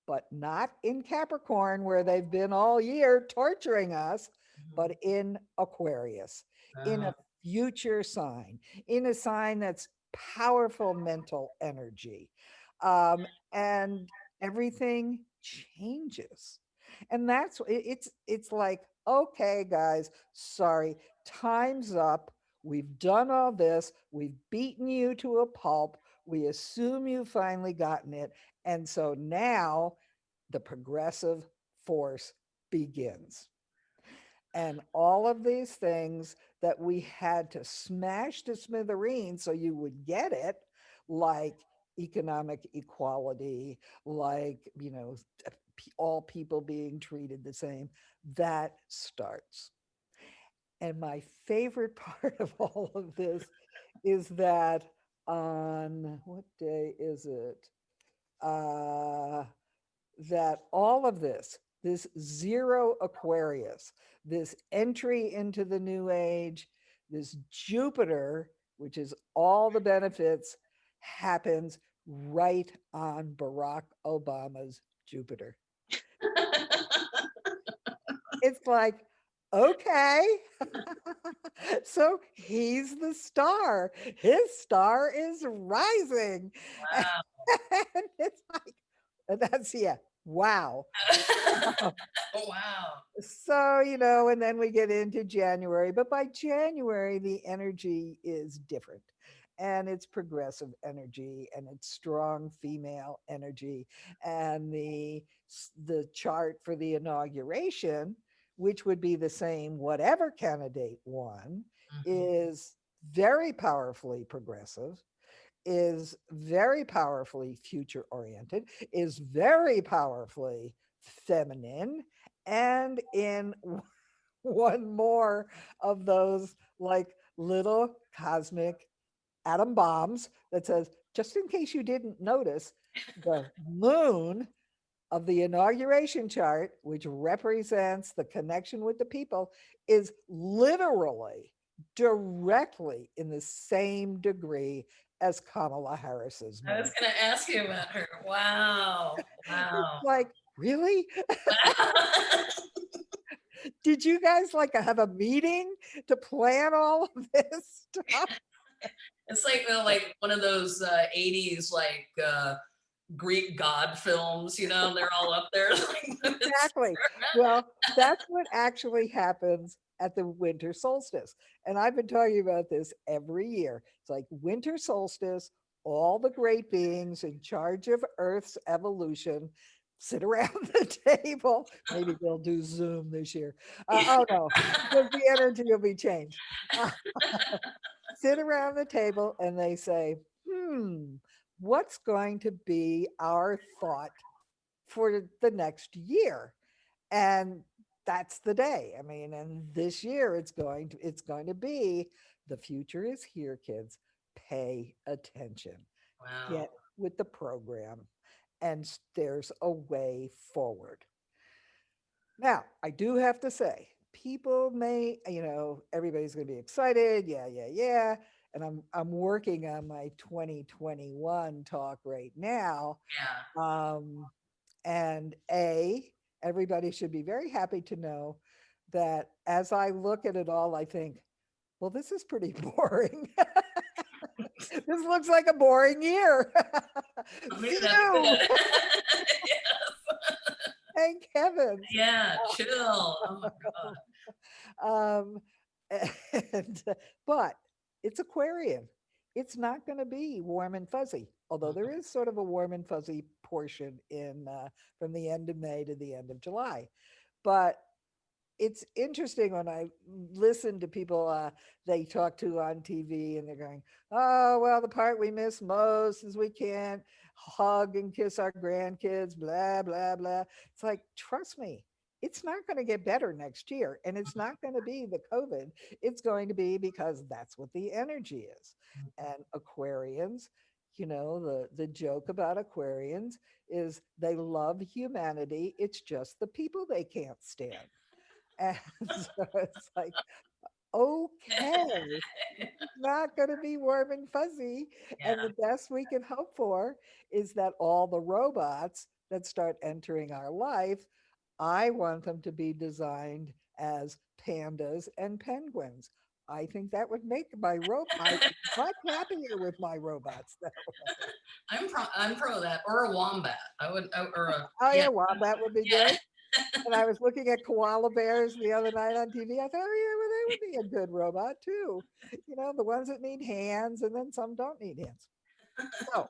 but not in Capricorn where they've been all year torturing us, but in Aquarius, in a future sign, in a sign that's powerful mental energy. And everything changes. And it's like, okay, guys, sorry, time's up. We've done all this. We've beaten you to a pulp. We assume you've finally gotten it. And so now the progressive force begins. And all of these things that we had to smash to smithereens so you would get it, like economic equality, like, all people being treated the same, that starts. And my favorite part of all of this is that on what day is it? That all of this zero Aquarius, this entry into the new age, this Jupiter, which is all the benefits, happens right on Barack Obama's Jupiter. It's like, okay, so he's the star. His star is rising. Wow. And it's like, that's, yeah, wow. Oh, wow. So, and then we get into January, but by January, the energy is different. And it's progressive energy and it's strong female energy. And the chart for the inauguration, which would be the same whatever candidate won, is very powerfully progressive, is very powerfully future oriented, is very powerfully feminine, and in one more of those like little cosmic atom bombs that says, just in case you didn't notice, the moon of the inauguration chart, which represents the connection with the people, is literally directly in the same degree as Kamala Harris's I moon. was going to ask you about her. Wow. Wow. It's like, really? Did you guys like have a meeting to plan all of this stuff? It's like one of those 80s Greek god films, they're all up there. Exactly. Well, that's what actually happens at the winter solstice. And I've been talking about this every year. It's like winter solstice, all the great beings in charge of Earth's evolution sit around the table. Maybe they'll do Zoom this year. Oh no, because the energy will be changed. Sit around the table and they say, what's going to be our thought for the next year? And that's the day. I mean, and this year it's going to be, the future is here, kids. Pay attention. Wow. Get with the program, and there's a way forward. Now, I do have to say, people may, everybody's going to be excited. Yeah. And I'm working on my 2021 talk right now. Yeah. And everybody should be very happy to know that as I look at it all, I think, well, this is pretty boring. This looks like a boring year. Maybe Phew. that's good. Thank heavens. Yeah, chill. Oh my God. But it's Aquarian. It's not going to be warm and fuzzy, although there is sort of a warm and fuzzy portion in from the end of May to the end of July. But it's interesting when I listen to people they talk to on TV, and they're going, oh, well, the part we miss most is we can't hug and kiss our grandkids, blah, blah, blah. It's like, trust me, it's not going to get better next year. And it's not going to be the COVID. It's going to be because that's what the energy is. And Aquarians, the joke about Aquarians is they love humanity. It's just the people they can't stand. And so it's like, okay, it's not going to be warm and fuzzy. Yeah. And the best we can hope for is that all the robots that start entering our life, I want them to be designed as pandas and penguins. I think that would make my robot much happier with my robots that way. I'm pro that, or a wombat. Oh yeah, wombat would be good. And I was looking at koala bears the other night on TV. I thought, oh yeah, well, they would be a good robot too. The ones that need hands, and then some don't need hands. So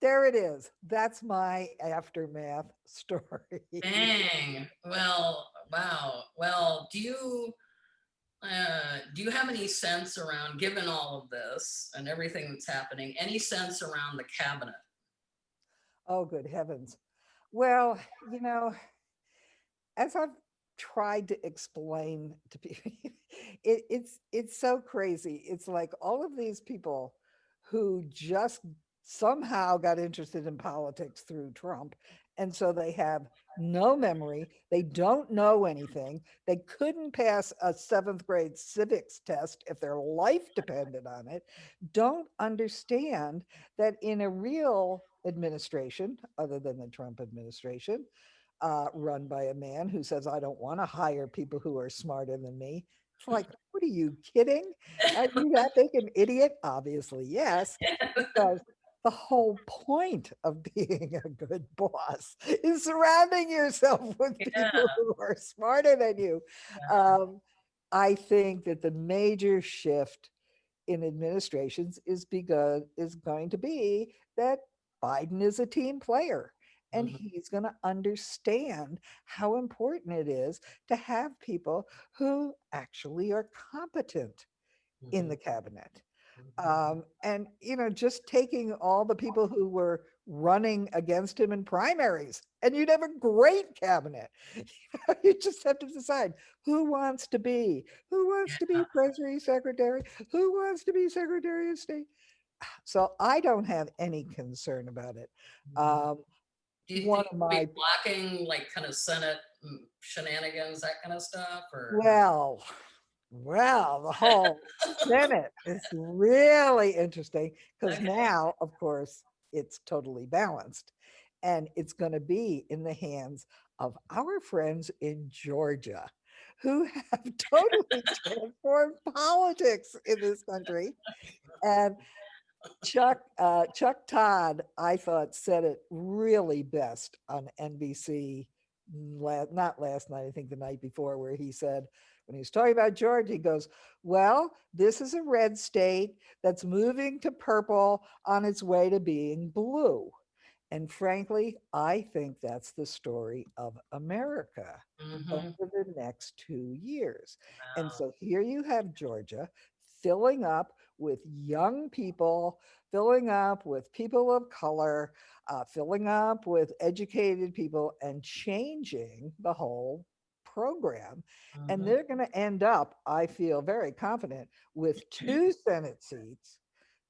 there it is. That's my aftermath story. Dang. Well, wow. Well, do you have any sense around, given all of this and everything that's happening, any sense around the cabinet? Oh, good heavens. Well, as I've tried to explain to people, it's so crazy. It's like all of these people who just somehow got interested in politics through Trump. And so they have no memory. They don't know anything. They couldn't pass a 7th grade civics test if their life depended on it. Don't understand that in a real administration, other than the Trump administration, run by a man who says, I don't want to hire people who are smarter than me. It's like, what are you kidding? Are you that big an idiot? Obviously, yes, because the whole point of being a good boss is surrounding yourself with people who are smarter than you. I think that the major shift in administrations is going to be that Biden is a team player. And he's going to understand how important it is to have people who actually are competent in the cabinet. And, just taking all the people who were running against him in primaries, and you'd have a great cabinet. You just have to decide who wants to be Treasury Secretary, who wants to be Secretary of State. So I don't have any concern about it. Do you One think of we'll be my blocking like kind of Senate shenanigans, that kind of stuff, or? well, the whole Senate is really interesting because Okay. now, of course, it's totally balanced, and it's going to be in the hands of our friends in Georgia who have totally transformed politics in this country. And Chuck Todd, I thought, said it really best on NBC, not last night, I think the night before, where he said, when he was talking about Georgia, he goes, well, this is a red state that's moving to purple on its way to being blue. And frankly, I think that's the story of America over the next 2 years. And Wow. so here you have Georgia filling up with young people, filling up with people of color, filling up with educated people, and changing the whole program. And they're going to end up, I feel very confident, with 2 Senate seats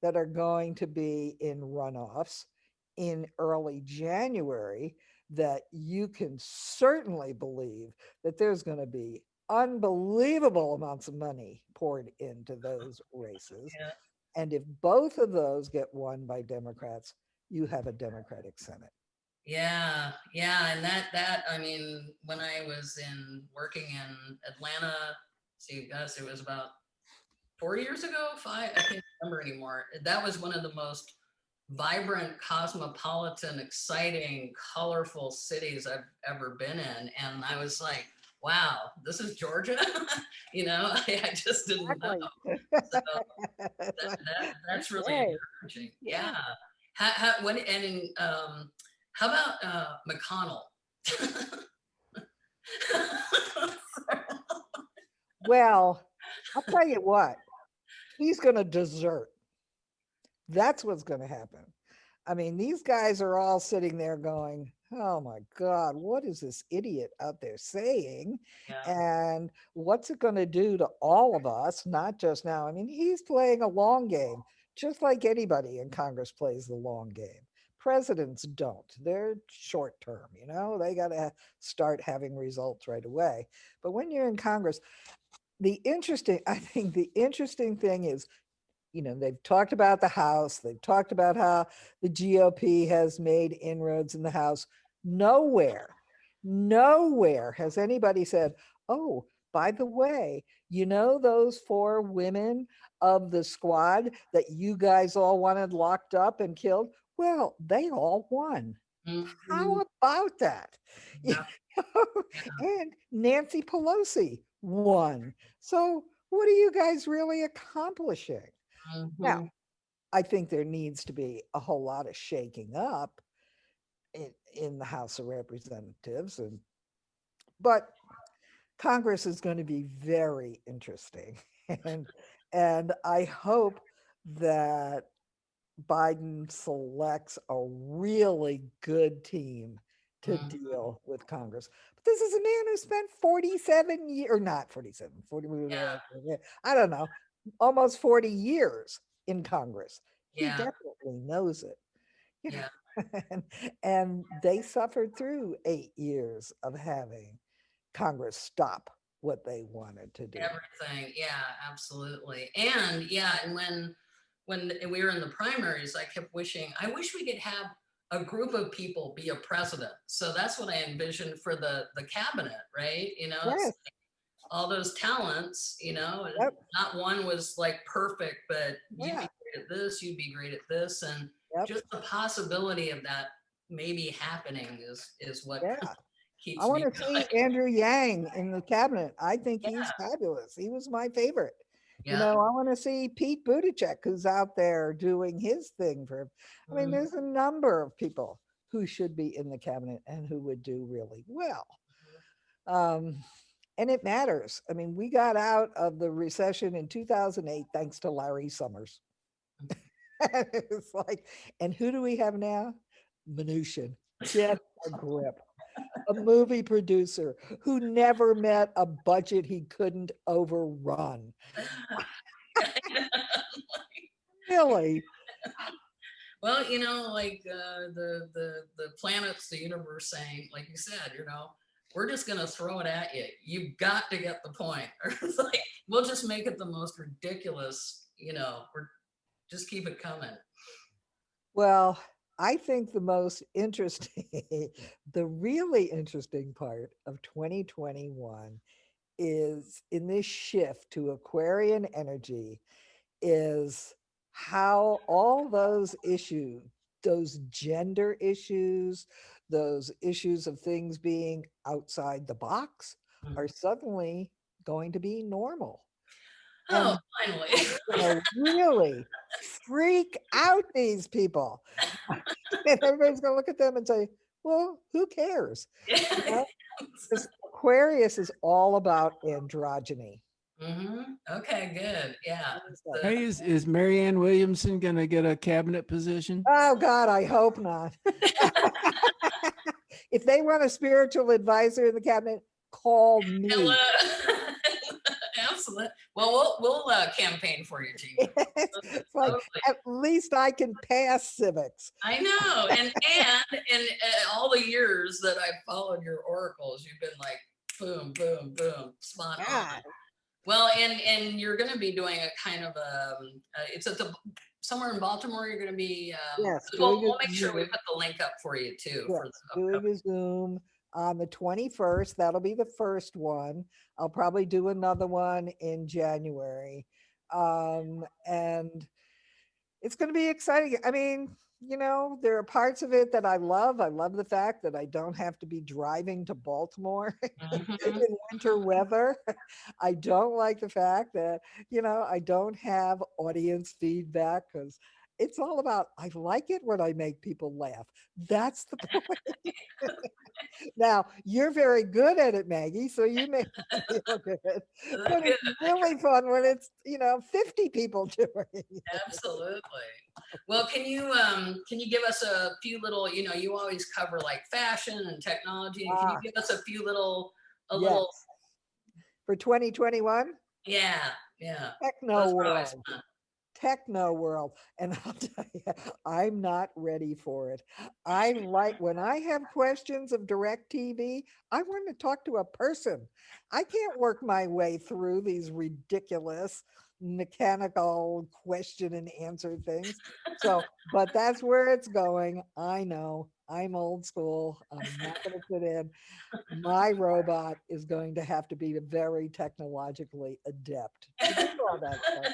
that are going to be in runoffs in early January, that you can certainly believe that there's going to be unbelievable amounts of money poured into those races. Yeah. And if both of those get won by Democrats, you have a Democratic Senate. Yeah, yeah, and that I mean, when I was working in Atlanta, see, gosh, it was about 4 years ago, 5, I can't remember anymore. That was one of the most vibrant, cosmopolitan, exciting, colorful cities I've ever been in, and I was like, wow, this is Georgia. I just didn't know. So that's really Right. encouraging. Yeah. Yeah. How about McConnell? Well, I'll tell you what, he's going to desert. That's what's going to happen. I mean, these guys are all sitting there going, oh my God, what is this idiot out there saying? Yeah. And what's it going to do to all of us, not just now? I mean, he's playing a long game, just like anybody in Congress plays the long game. Presidents don't. They're short term, they got to start having results right away. But when you're in Congress, I think the interesting thing is, they've talked about the House. They've talked about how the GOP has made inroads in the House. Nowhere has anybody said, oh, by the way, those 4 women of the squad that you guys all wanted locked up and killed? Well, they all won. How about that? Yeah. And Nancy Pelosi won. So what are you guys really accomplishing? Now, I think there needs to be a whole lot of shaking up in the House of Representatives, but Congress is going to be very interesting, and I hope that Biden selects a really good team to deal with Congress. But this is a man who spent 47 years, or not 47, 40, I don't know, almost 40 years in Congress. He Yeah. definitely knows it. Yeah. And they suffered through 8 years of having Congress stop what they wanted to do. Everything. Yeah, absolutely. And when we were in the primaries, I kept wishing, I wish we could have a group of people be a president. So that's what I envisioned for the cabinet, right? It's Yes. like all those talents, Yep. not one was like perfect, but you'd Yeah. be great at this, you'd be great at this. And Yep. just the possibility of that maybe happening is what Yeah. keeps I want me to see going. Andrew Yang in the cabinet. I think Yeah. he's fabulous. He was my favorite. Yeah. I want to see Pete Buttigieg, who's out there doing his thing I mean, there's a number of people who should be in the cabinet and who would do really well. And it matters. I mean, we got out of the recession in 2008 thanks to Larry Summers. It's like, and who do we have now? Mnuchin. Get a grip. A movie producer who never met a budget he couldn't overrun. Really? Well, you know, like the planets, the universe saying, like you said, you know, we're just gonna throw it at you. You've got to get the point. Or it's like we'll just make it the most ridiculous, you know, we're just keep it coming. Well, I think the most interesting, the really interesting part of 2021 is in this shift to Aquarian energy is how all those issues, those gender issues, those issues of things being outside the box are suddenly going to be normal. Oh, And finally. it's gonna really freak out these people. And everybody's gonna look at them and say, well, who cares? You know? Because Aquarius is all about androgyny. Okay, good. Yeah. So- Hey, is Marianne Williamson going to get a cabinet position? Oh God, I hope not. If they want a spiritual advisor in the cabinet, call me. Hello. Absolutely. Well, we'll campaign for you, Jeanne. It's like Totally. at least I can pass civics. I know, and all the years that I've followed your oracles, you've been like boom, boom, boom, spot on. God. Well, and you're going to be doing a kind of it's at the somewhere in Baltimore. You're going to be. Yes, We'll doing a make sure we Zoom. put the link up for you too. For Yes, the doing upcoming. a Zoom on the 21st. That'll be the first one. I'll probably do another one in January. And it's going to be exciting. I mean, you know, there are parts of it that I love. I love the fact that I don't have to be driving to Baltimore Mhm. in winter weather. I don't like the fact that, you know, I don't have audience feedback because it's all about, I like it when I make people laugh. That's the point. Now, you're very good at it, Maggie, so you make me feel good. But it's really fun when it's, you know, 50 people doing it. Absolutely. Well, can you give us a few little, you know, you always cover like fashion and technology. And can you Ah. give us a few little, Yes. For 2021, yeah. techno Those are always world. fun. Techno world. And I'll tell you, I'm not ready for it. I like when I have questions of direct TV, I want to talk to a person. I can't work my way through these ridiculous mechanical question and answer things. So, but that's where it's going. I know I'm old school. I'm not going to fit in. My robot is going to have to be very technologically adept to do all that stuff.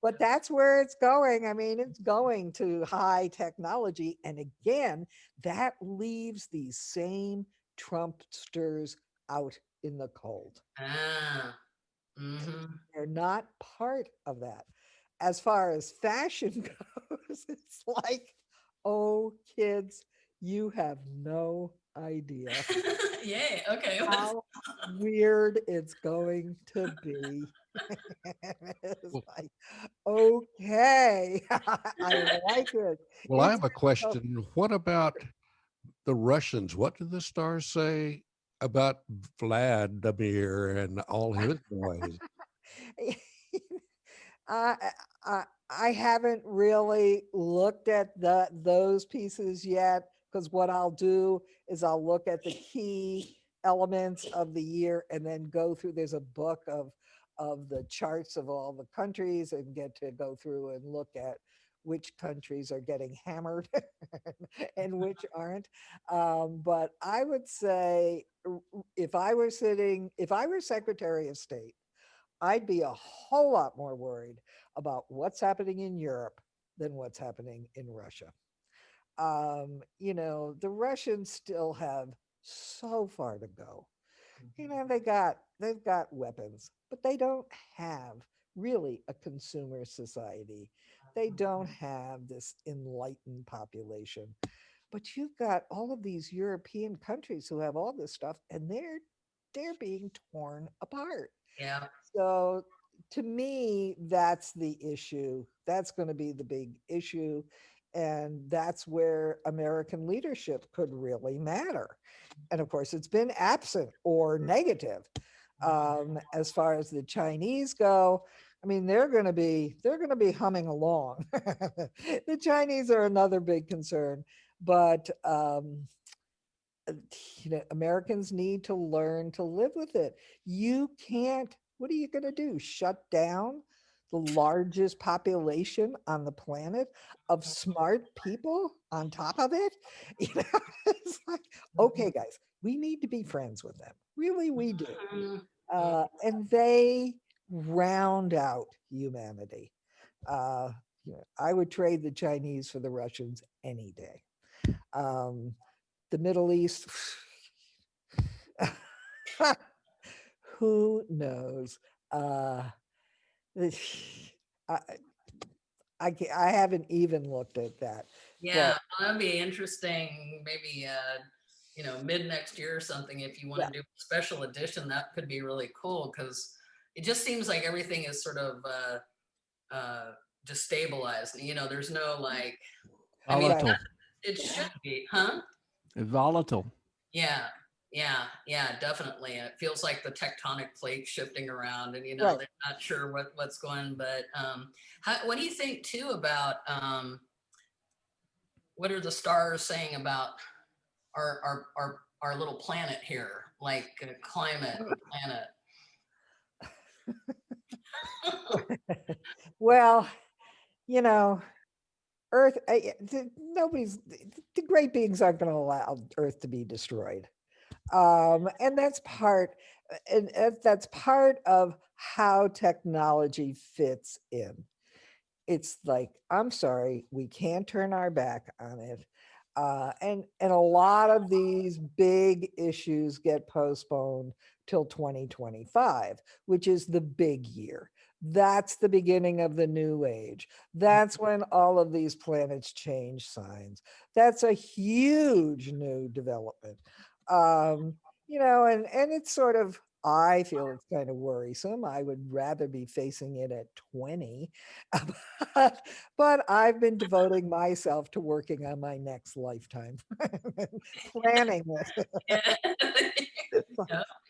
But that's where it's going. I mean, it's going to high technology. And again, that leaves these same Trumpsters out in the cold. Ah. They're not part of that. As far as fashion goes, it's like, oh, kids, you have no idea Yay. Okay. how weird it's going to be. It's Well- like, okay, I like it. Well, I It's have a so- question. What about the Russians? What did the stars say about Vladimir and all his boys? I, I haven't really looked at those pieces yet, because what I'll do is I'll look at the key elements of the year and then go through. There's a book of the charts of all the countries and get to go through and look at which countries are getting hammered and which aren't. But I would say if I were Secretary of State, I'd be a whole lot more worried about what's happening in Europe than what's happening in Russia. You know, the Russians still have so far to go. You know, they've got weapons, but they don't have really a consumer society. They don't have this enlightened population. But you've got all of these European countries who have all this stuff, and they're being torn apart. Yeah. So to me, that's the issue. That's going to be the big issue And that's where American leadership could really matter. And of course, it's been absent or negative. As far as the Chinese go, I mean, they're going to be humming along. The Chinese are another big concern, but Americans need to learn to live with it. You can't. What are you going to do? Shut down the largest population on the planet of smart people on top of it? It's like, okay, guys, we need to be friends with them. Really, we do. And they round out humanity. I would trade the Chinese for the Russians any day. The Middle East, who knows? I haven't even looked at that. Yeah, that'd be interesting. Maybe mid next year or something. If you want to do a special edition, that could be really cool, because it just seems like everything is sort of destabilized. There's no like. Volatile. It should be, huh? Volatile. Yeah, definitely. And it feels like the tectonic plate shifting around, and Right. they're not sure what's going. But what do you think too about what are the stars saying about our little planet here, like climate and planet? Well, Earth, the great beings aren't going to allow Earth to be destroyed. And that's part of how technology fits in. It's like, I'm sorry, we can't turn our back on it. And a lot of these big issues get postponed till 2025, which is the big year. That's the beginning of the new age. That's when all of these planets change signs. That's a huge new development. And it's sort of, I feel it's kind of worrisome. I would rather be facing it at 20. But I've been devoting myself to working on my next lifetime, planning this.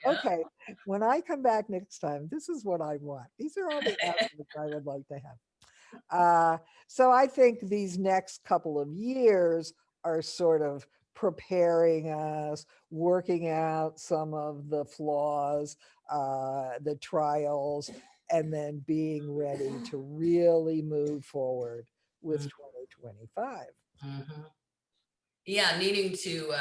Okay, when I come back next time, this is what I want. These are all the outputs I would like to have. So I think these next couple of years are sort of preparing us, working out some of the flaws, the trials, and then being ready to really move forward with 2025. Mm-hmm. Yeah, needing to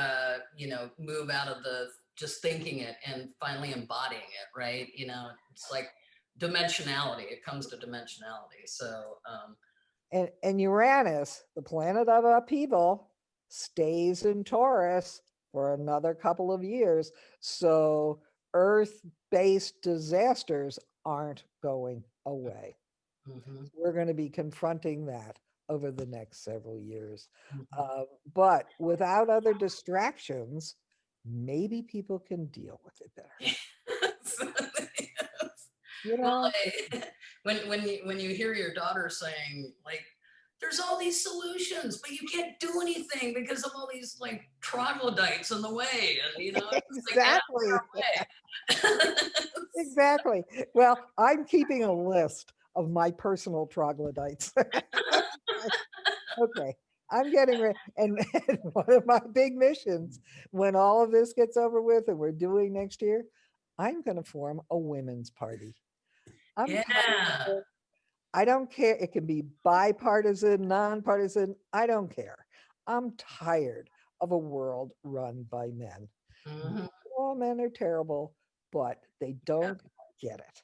move out of the just thinking it and finally embodying it, right? It's like dimensionality. It comes to dimensionality. So and Uranus, the planet of upheaval, stays in Taurus for another couple of years. So Earth-based disasters aren't going away. We're going to be confronting that over the next several years. But without other distractions, maybe people can deal with it better. Well, when you hear your daughter saying, like, there's all these solutions, but you can't do anything because of all these like troglodytes in the way, and exactly. Like, Exactly. Well, I'm keeping a list of my personal troglodytes. Okay, I'm getting ready. And one of my big missions, when all of this gets over with and we're doing next year, I'm going to form a women's party. I don't care. It can be bipartisan, nonpartisan. I don't care. I'm tired of a world run by men. All men are terrible, but they don't get it.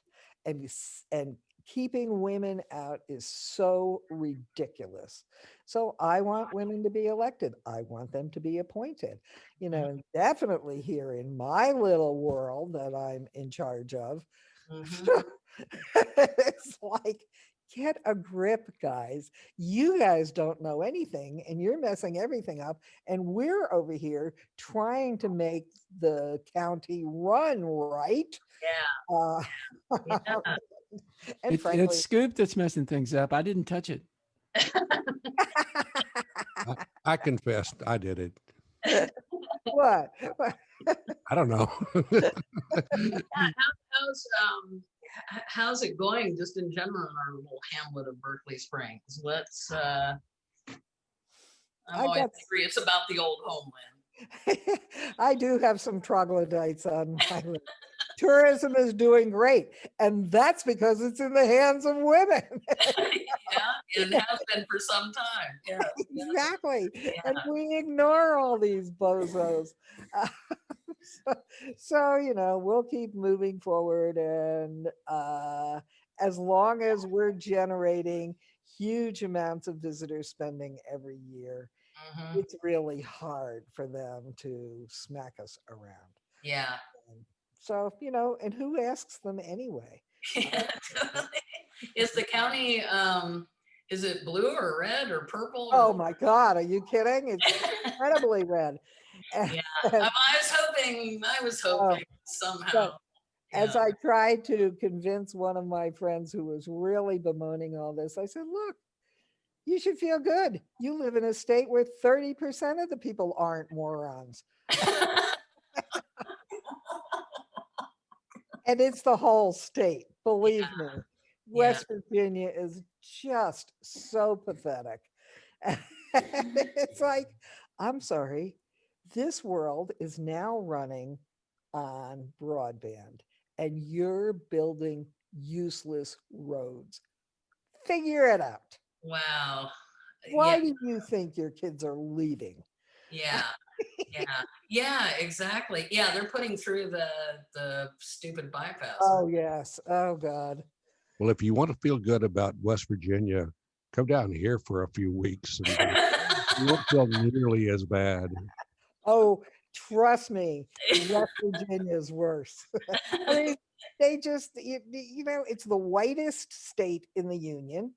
And keeping women out is so ridiculous. So I want women to be elected. I want them to be appointed. And definitely here in my little world that I'm in charge of, it's like, get a grip, guys. You guys don't know anything and you're messing everything up. And we're over here trying to make the county run right. And It's frankly, Scoop that's messing things up. I didn't touch it. I confessed I did it. What? I don't know. How's it going just in general in our little hamlet of Berkeley Springs? Let's I'm always angry. It's about the old homeland. I do have some troglodytes on my list. Tourism is doing great, and that's because it's in the hands of women. Yeah, and has been for some time. Yeah, Exactly. yeah. And we ignore all these bozos. So, we'll keep moving forward. And as long as we're generating huge amounts of visitor spending every year, it's really hard for them to smack us around. Yeah. So, and who asks them anyway? Yeah, totally. Is the county, is it blue or red or purple? Oh my God, are you kidding? It's incredibly red. Yeah, I was hoping somehow. As I tried to convince one of my friends who was really bemoaning all this, I said, look, you should feel good. You live in a state where 30% of the people aren't morons. And it's the whole state, believe me. West Virginia is just so pathetic. It's like, I'm sorry, this world is now running on broadband and you're building useless roads. Figure it out. Wow. Why do you think your kids are leaving? Yeah, exactly. Yeah, they're putting through the stupid bypass. Oh yes. Oh God. Well, if you want to feel good about West Virginia, come down here for a few weeks and you won't feel nearly as bad. Oh, trust me, West Virginia is worse. I mean, they just, it's the whitest state in the union,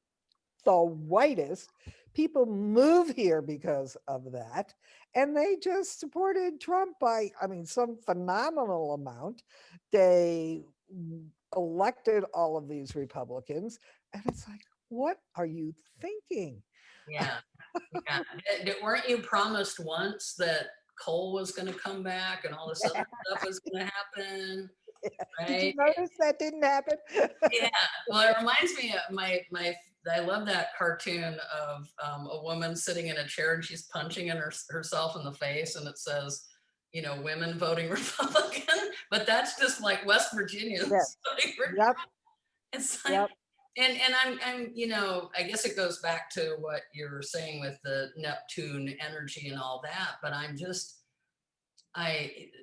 the whitest. People move here because of that. And they just supported Trump by, some phenomenal amount. They elected all of these Republicans. And it's like, what are you thinking? Yeah. Weren't you promised once that coal was going to come back and all this other stuff was going to happen? Right? Did you notice that didn't happen? Yeah. Well, it reminds me of I love that cartoon of a woman sitting in a chair and she's punching herself in the face and it says, women voting Republican, but that's just like West Virginians. Yep. It's like, yep. And I'm I guess it goes back to what you're saying with the Neptune energy and all that, but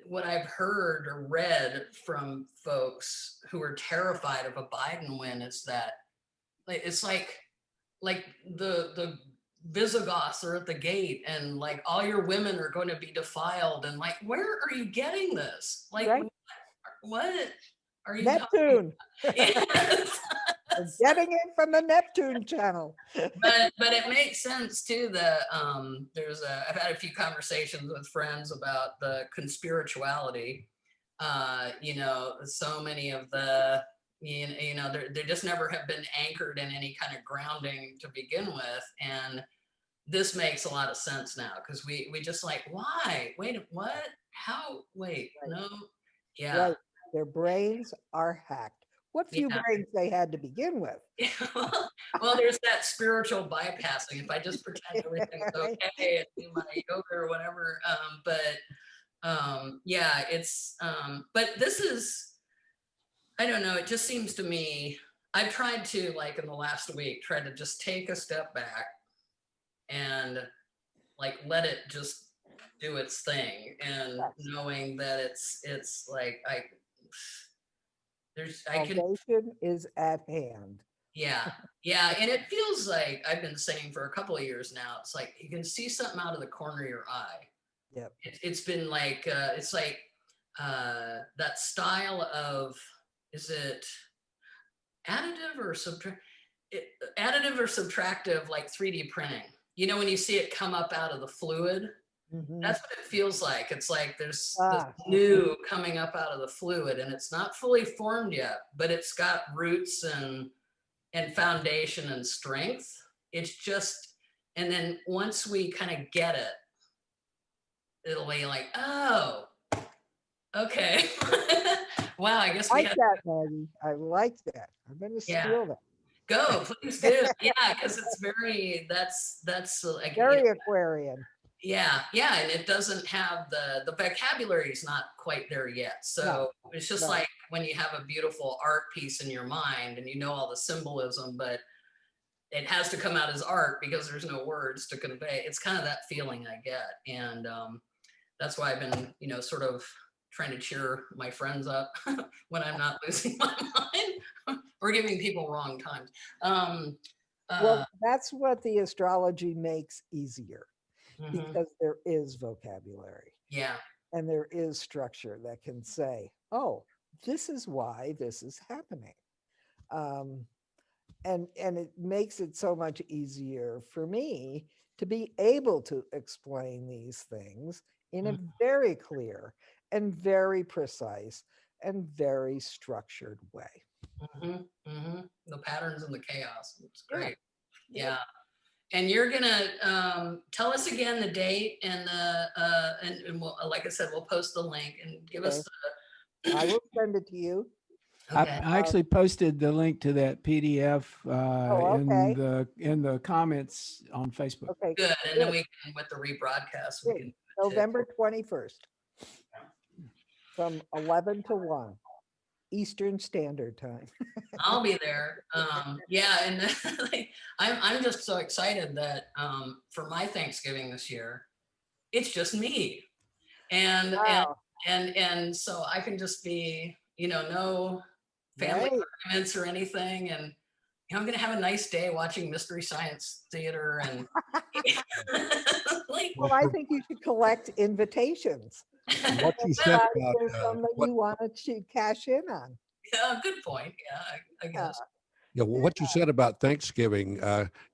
what I've heard or read from folks who are terrified of a Biden win is that it's like the Visigoths are at the gate and like all your women are going to be defiled and like, where are you getting this? Like, right. What are you Neptune? Yes. Getting it from the Neptune channel. but it makes sense too that I've had a few conversations with friends about the conspirituality. So many of the they just never have been anchored in any kind of grounding to begin with, and this makes a lot of sense now because we just like, why? Wait, what? How? Wait, right. No, yeah. Right. Their brains are hacked. What few brains they had to begin with. Well, there's that spiritual bypassing. If I just pretend everything's okay and do my yoga or whatever. But this is, I don't know, it just seems to me, I've tried to, like in the last week, try to just take a step back and like let it just do its thing, and knowing that it's like salvation is at hand. Yeah, and it feels like I've been saying for a couple of years now. It's like you can see something out of the corner of your eye. Yep. It's been like it's like that style of, is it additive or subtractive, like 3D printing. When you see it come up out of the fluid. Mm-hmm. That's what it feels like. It's like there's this new coming up out of the fluid, and it's not fully formed yet, but it's got roots and foundation and strength. It's just, And then once we kind of get it, it'll be like, oh, okay. Wow, I guess I we like had, that, Maggie. I like that. I'm going to yeah. steal that. Go, please do. Yeah, because it's very, that's like, you know, Very Aquarian. yeah, yeah, and it doesn't have the vocabulary is not quite there yet. So it's just no. like when you have a beautiful art piece in your mind and you know all the symbolism, but it has to come out as art because there's no words to convey. It's kind of that feeling I get, and that's why I've been, you know, sort of trying to cheer my friends up when I'm not losing my mind or giving people wrong times. Well, that's what the astrology makes easier, Mhm. because there is vocabulary Yeah, and there is structure that can say, oh, this is why this is happening. And it makes it so much easier for me to be able to explain these things in a very clear and very precise and very structured way. the patterns and the chaos. It's Yeah. great. Yeah. And you're gonna tell us again the date and the and we'll, like I said, we'll post the link and give us I will send it to you. the. Okay. I actually posted the link to that PDF okay. in the comments on Facebook. Okay. Good. And then we can, with the rebroadcast, we Good. can. November 21st from 11 to 1 Eastern Standard Time. I'll be there. Yeah, and like, I'm just so excited that for my Thanksgiving this year, it's just me, and Wow. and so I can just be, you know, no family Right. arguments or anything, and you know, I'm gonna have a nice day watching Mystery Science Theater and like, Well, I think you should collect invitations. What you said If about there's some that you wanted to cash in on. yeah, good point. Yeah, I guess. yeah, what you said about Thanksgiving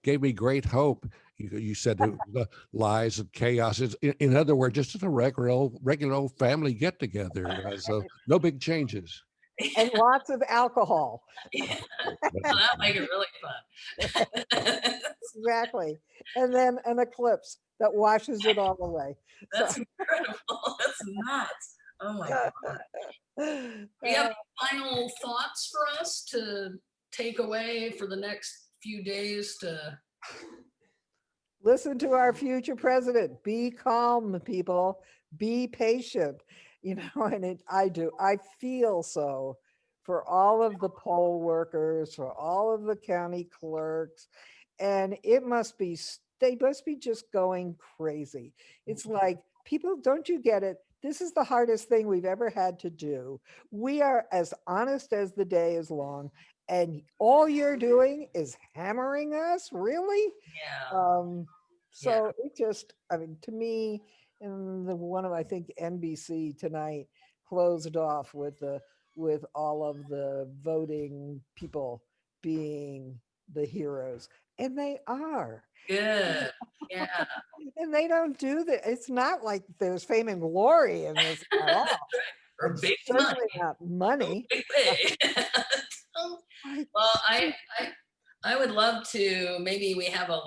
gave me great hope. You said the lies and chaos. In other words, just a regular old family get together. So no big changes. And lots of alcohol. Yeah. That'll make it really fun. Exactly. And then an eclipse that washes it all away. That's incredible. That's nuts. Oh my God. Do you have any final thoughts for us to take away for the next few days to Listen to our future president. Be calm, people. Be patient. You know, and I feel so for all of the poll workers, for all of the county clerks, and they must be just going crazy. It's like, people, don't you get it? This is the hardest thing we've ever had to do. We are as honest as the day is long, and all you're doing is hammering us, really? yeah. So it just, I mean, to me, and I think NBC tonight closed off with all of the voting people being the heroes, and they are. Good. Yeah. And they don't do that. It's not like there's fame and glory in this at all. Or It's big certainly money. not money. Big way. Well, I would love to, maybe we have a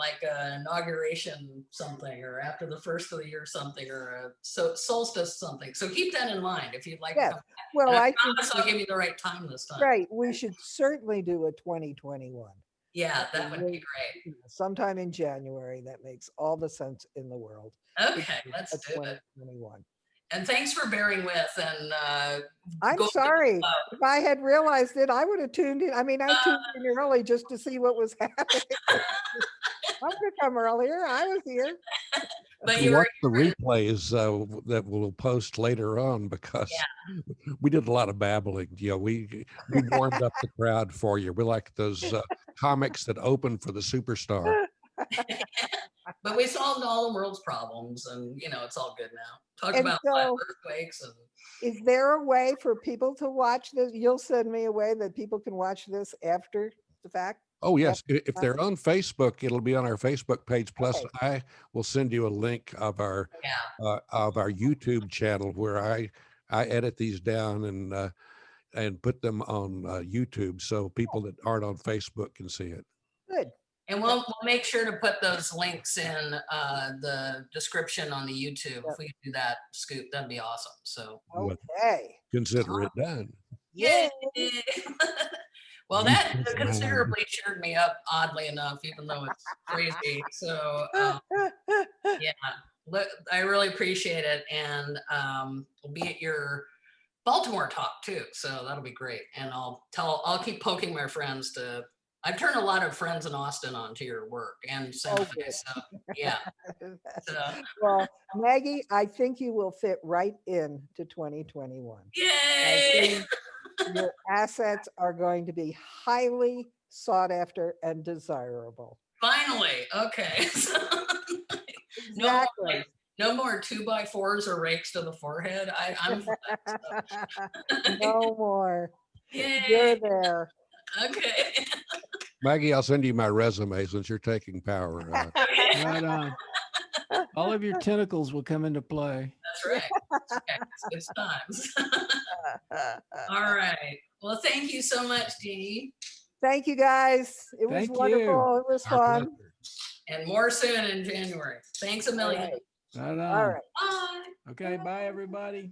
inauguration something, or after the first of the year something, or solstice something. So keep that in mind if you'd like Yes. to come back. Well, And I I promise think, I'll give you the right time this time. right, we should certainly do a 2021. Yeah, that would be great. Sometime in January. That makes all the sense in the world. Okay, let's A do it. 2021. And thanks for bearing with, and I'm go- sorry. If I had realized it, I would have tuned in. I mean, I tuned in early just to see what was happening. I could come earlier. I was here. but If you you were watch the replays that we'll post later on, because we did a lot of babbling. You know, we warmed up the crowd for you. We're like those comics that open for the superstar. but we solved all the world's problems, and you know, it's all good now. Talk And about so- earthquakes and Is there a way for people to watch this? You'll send me a way that people can watch this after the fact? Oh, yes. If they're on Facebook, it'll be on our Facebook page. Plus, Okay. I will send you a link of our YouTube channel where I edit these down and put them on YouTube, so people that aren't on Facebook can see it. Good. And we'll make sure to put those links in the description on the YouTube. If we can do that, Scoop, that'd be awesome. So, Okay. Consider it done. yay! Yay. Well, that Yes, ma'am. considerably cheered me up, oddly enough, even though it's crazy. So, yeah, I really appreciate it. And we'll be at your Baltimore talk too. So that'll be great. And I'll keep poking my friends I've turned a lot of friends in Austin onto your work and Santa Fe. good. So yeah. So, Well, Maggie, I think you will fit right in to 2021. I yay! think your assets are going to be highly sought after and desirable. Finally, okay. Exactly. No more 2x4s or rakes to the forehead. I'm for that stuff. No more. Yay! You're there. Okay. Maggie, I'll send you my resume since you're taking power. Okay. Right on. All of your tentacles will come into play. That's right. That's right. It's good times. All right. Well, thank you so much, Jeannie. Thank you, guys. It was Thank you. wonderful. It was Our fun. pleasure. And more soon in January. Thanks a million. right. Right on. All right. Bye. Okay. Bye, everybody.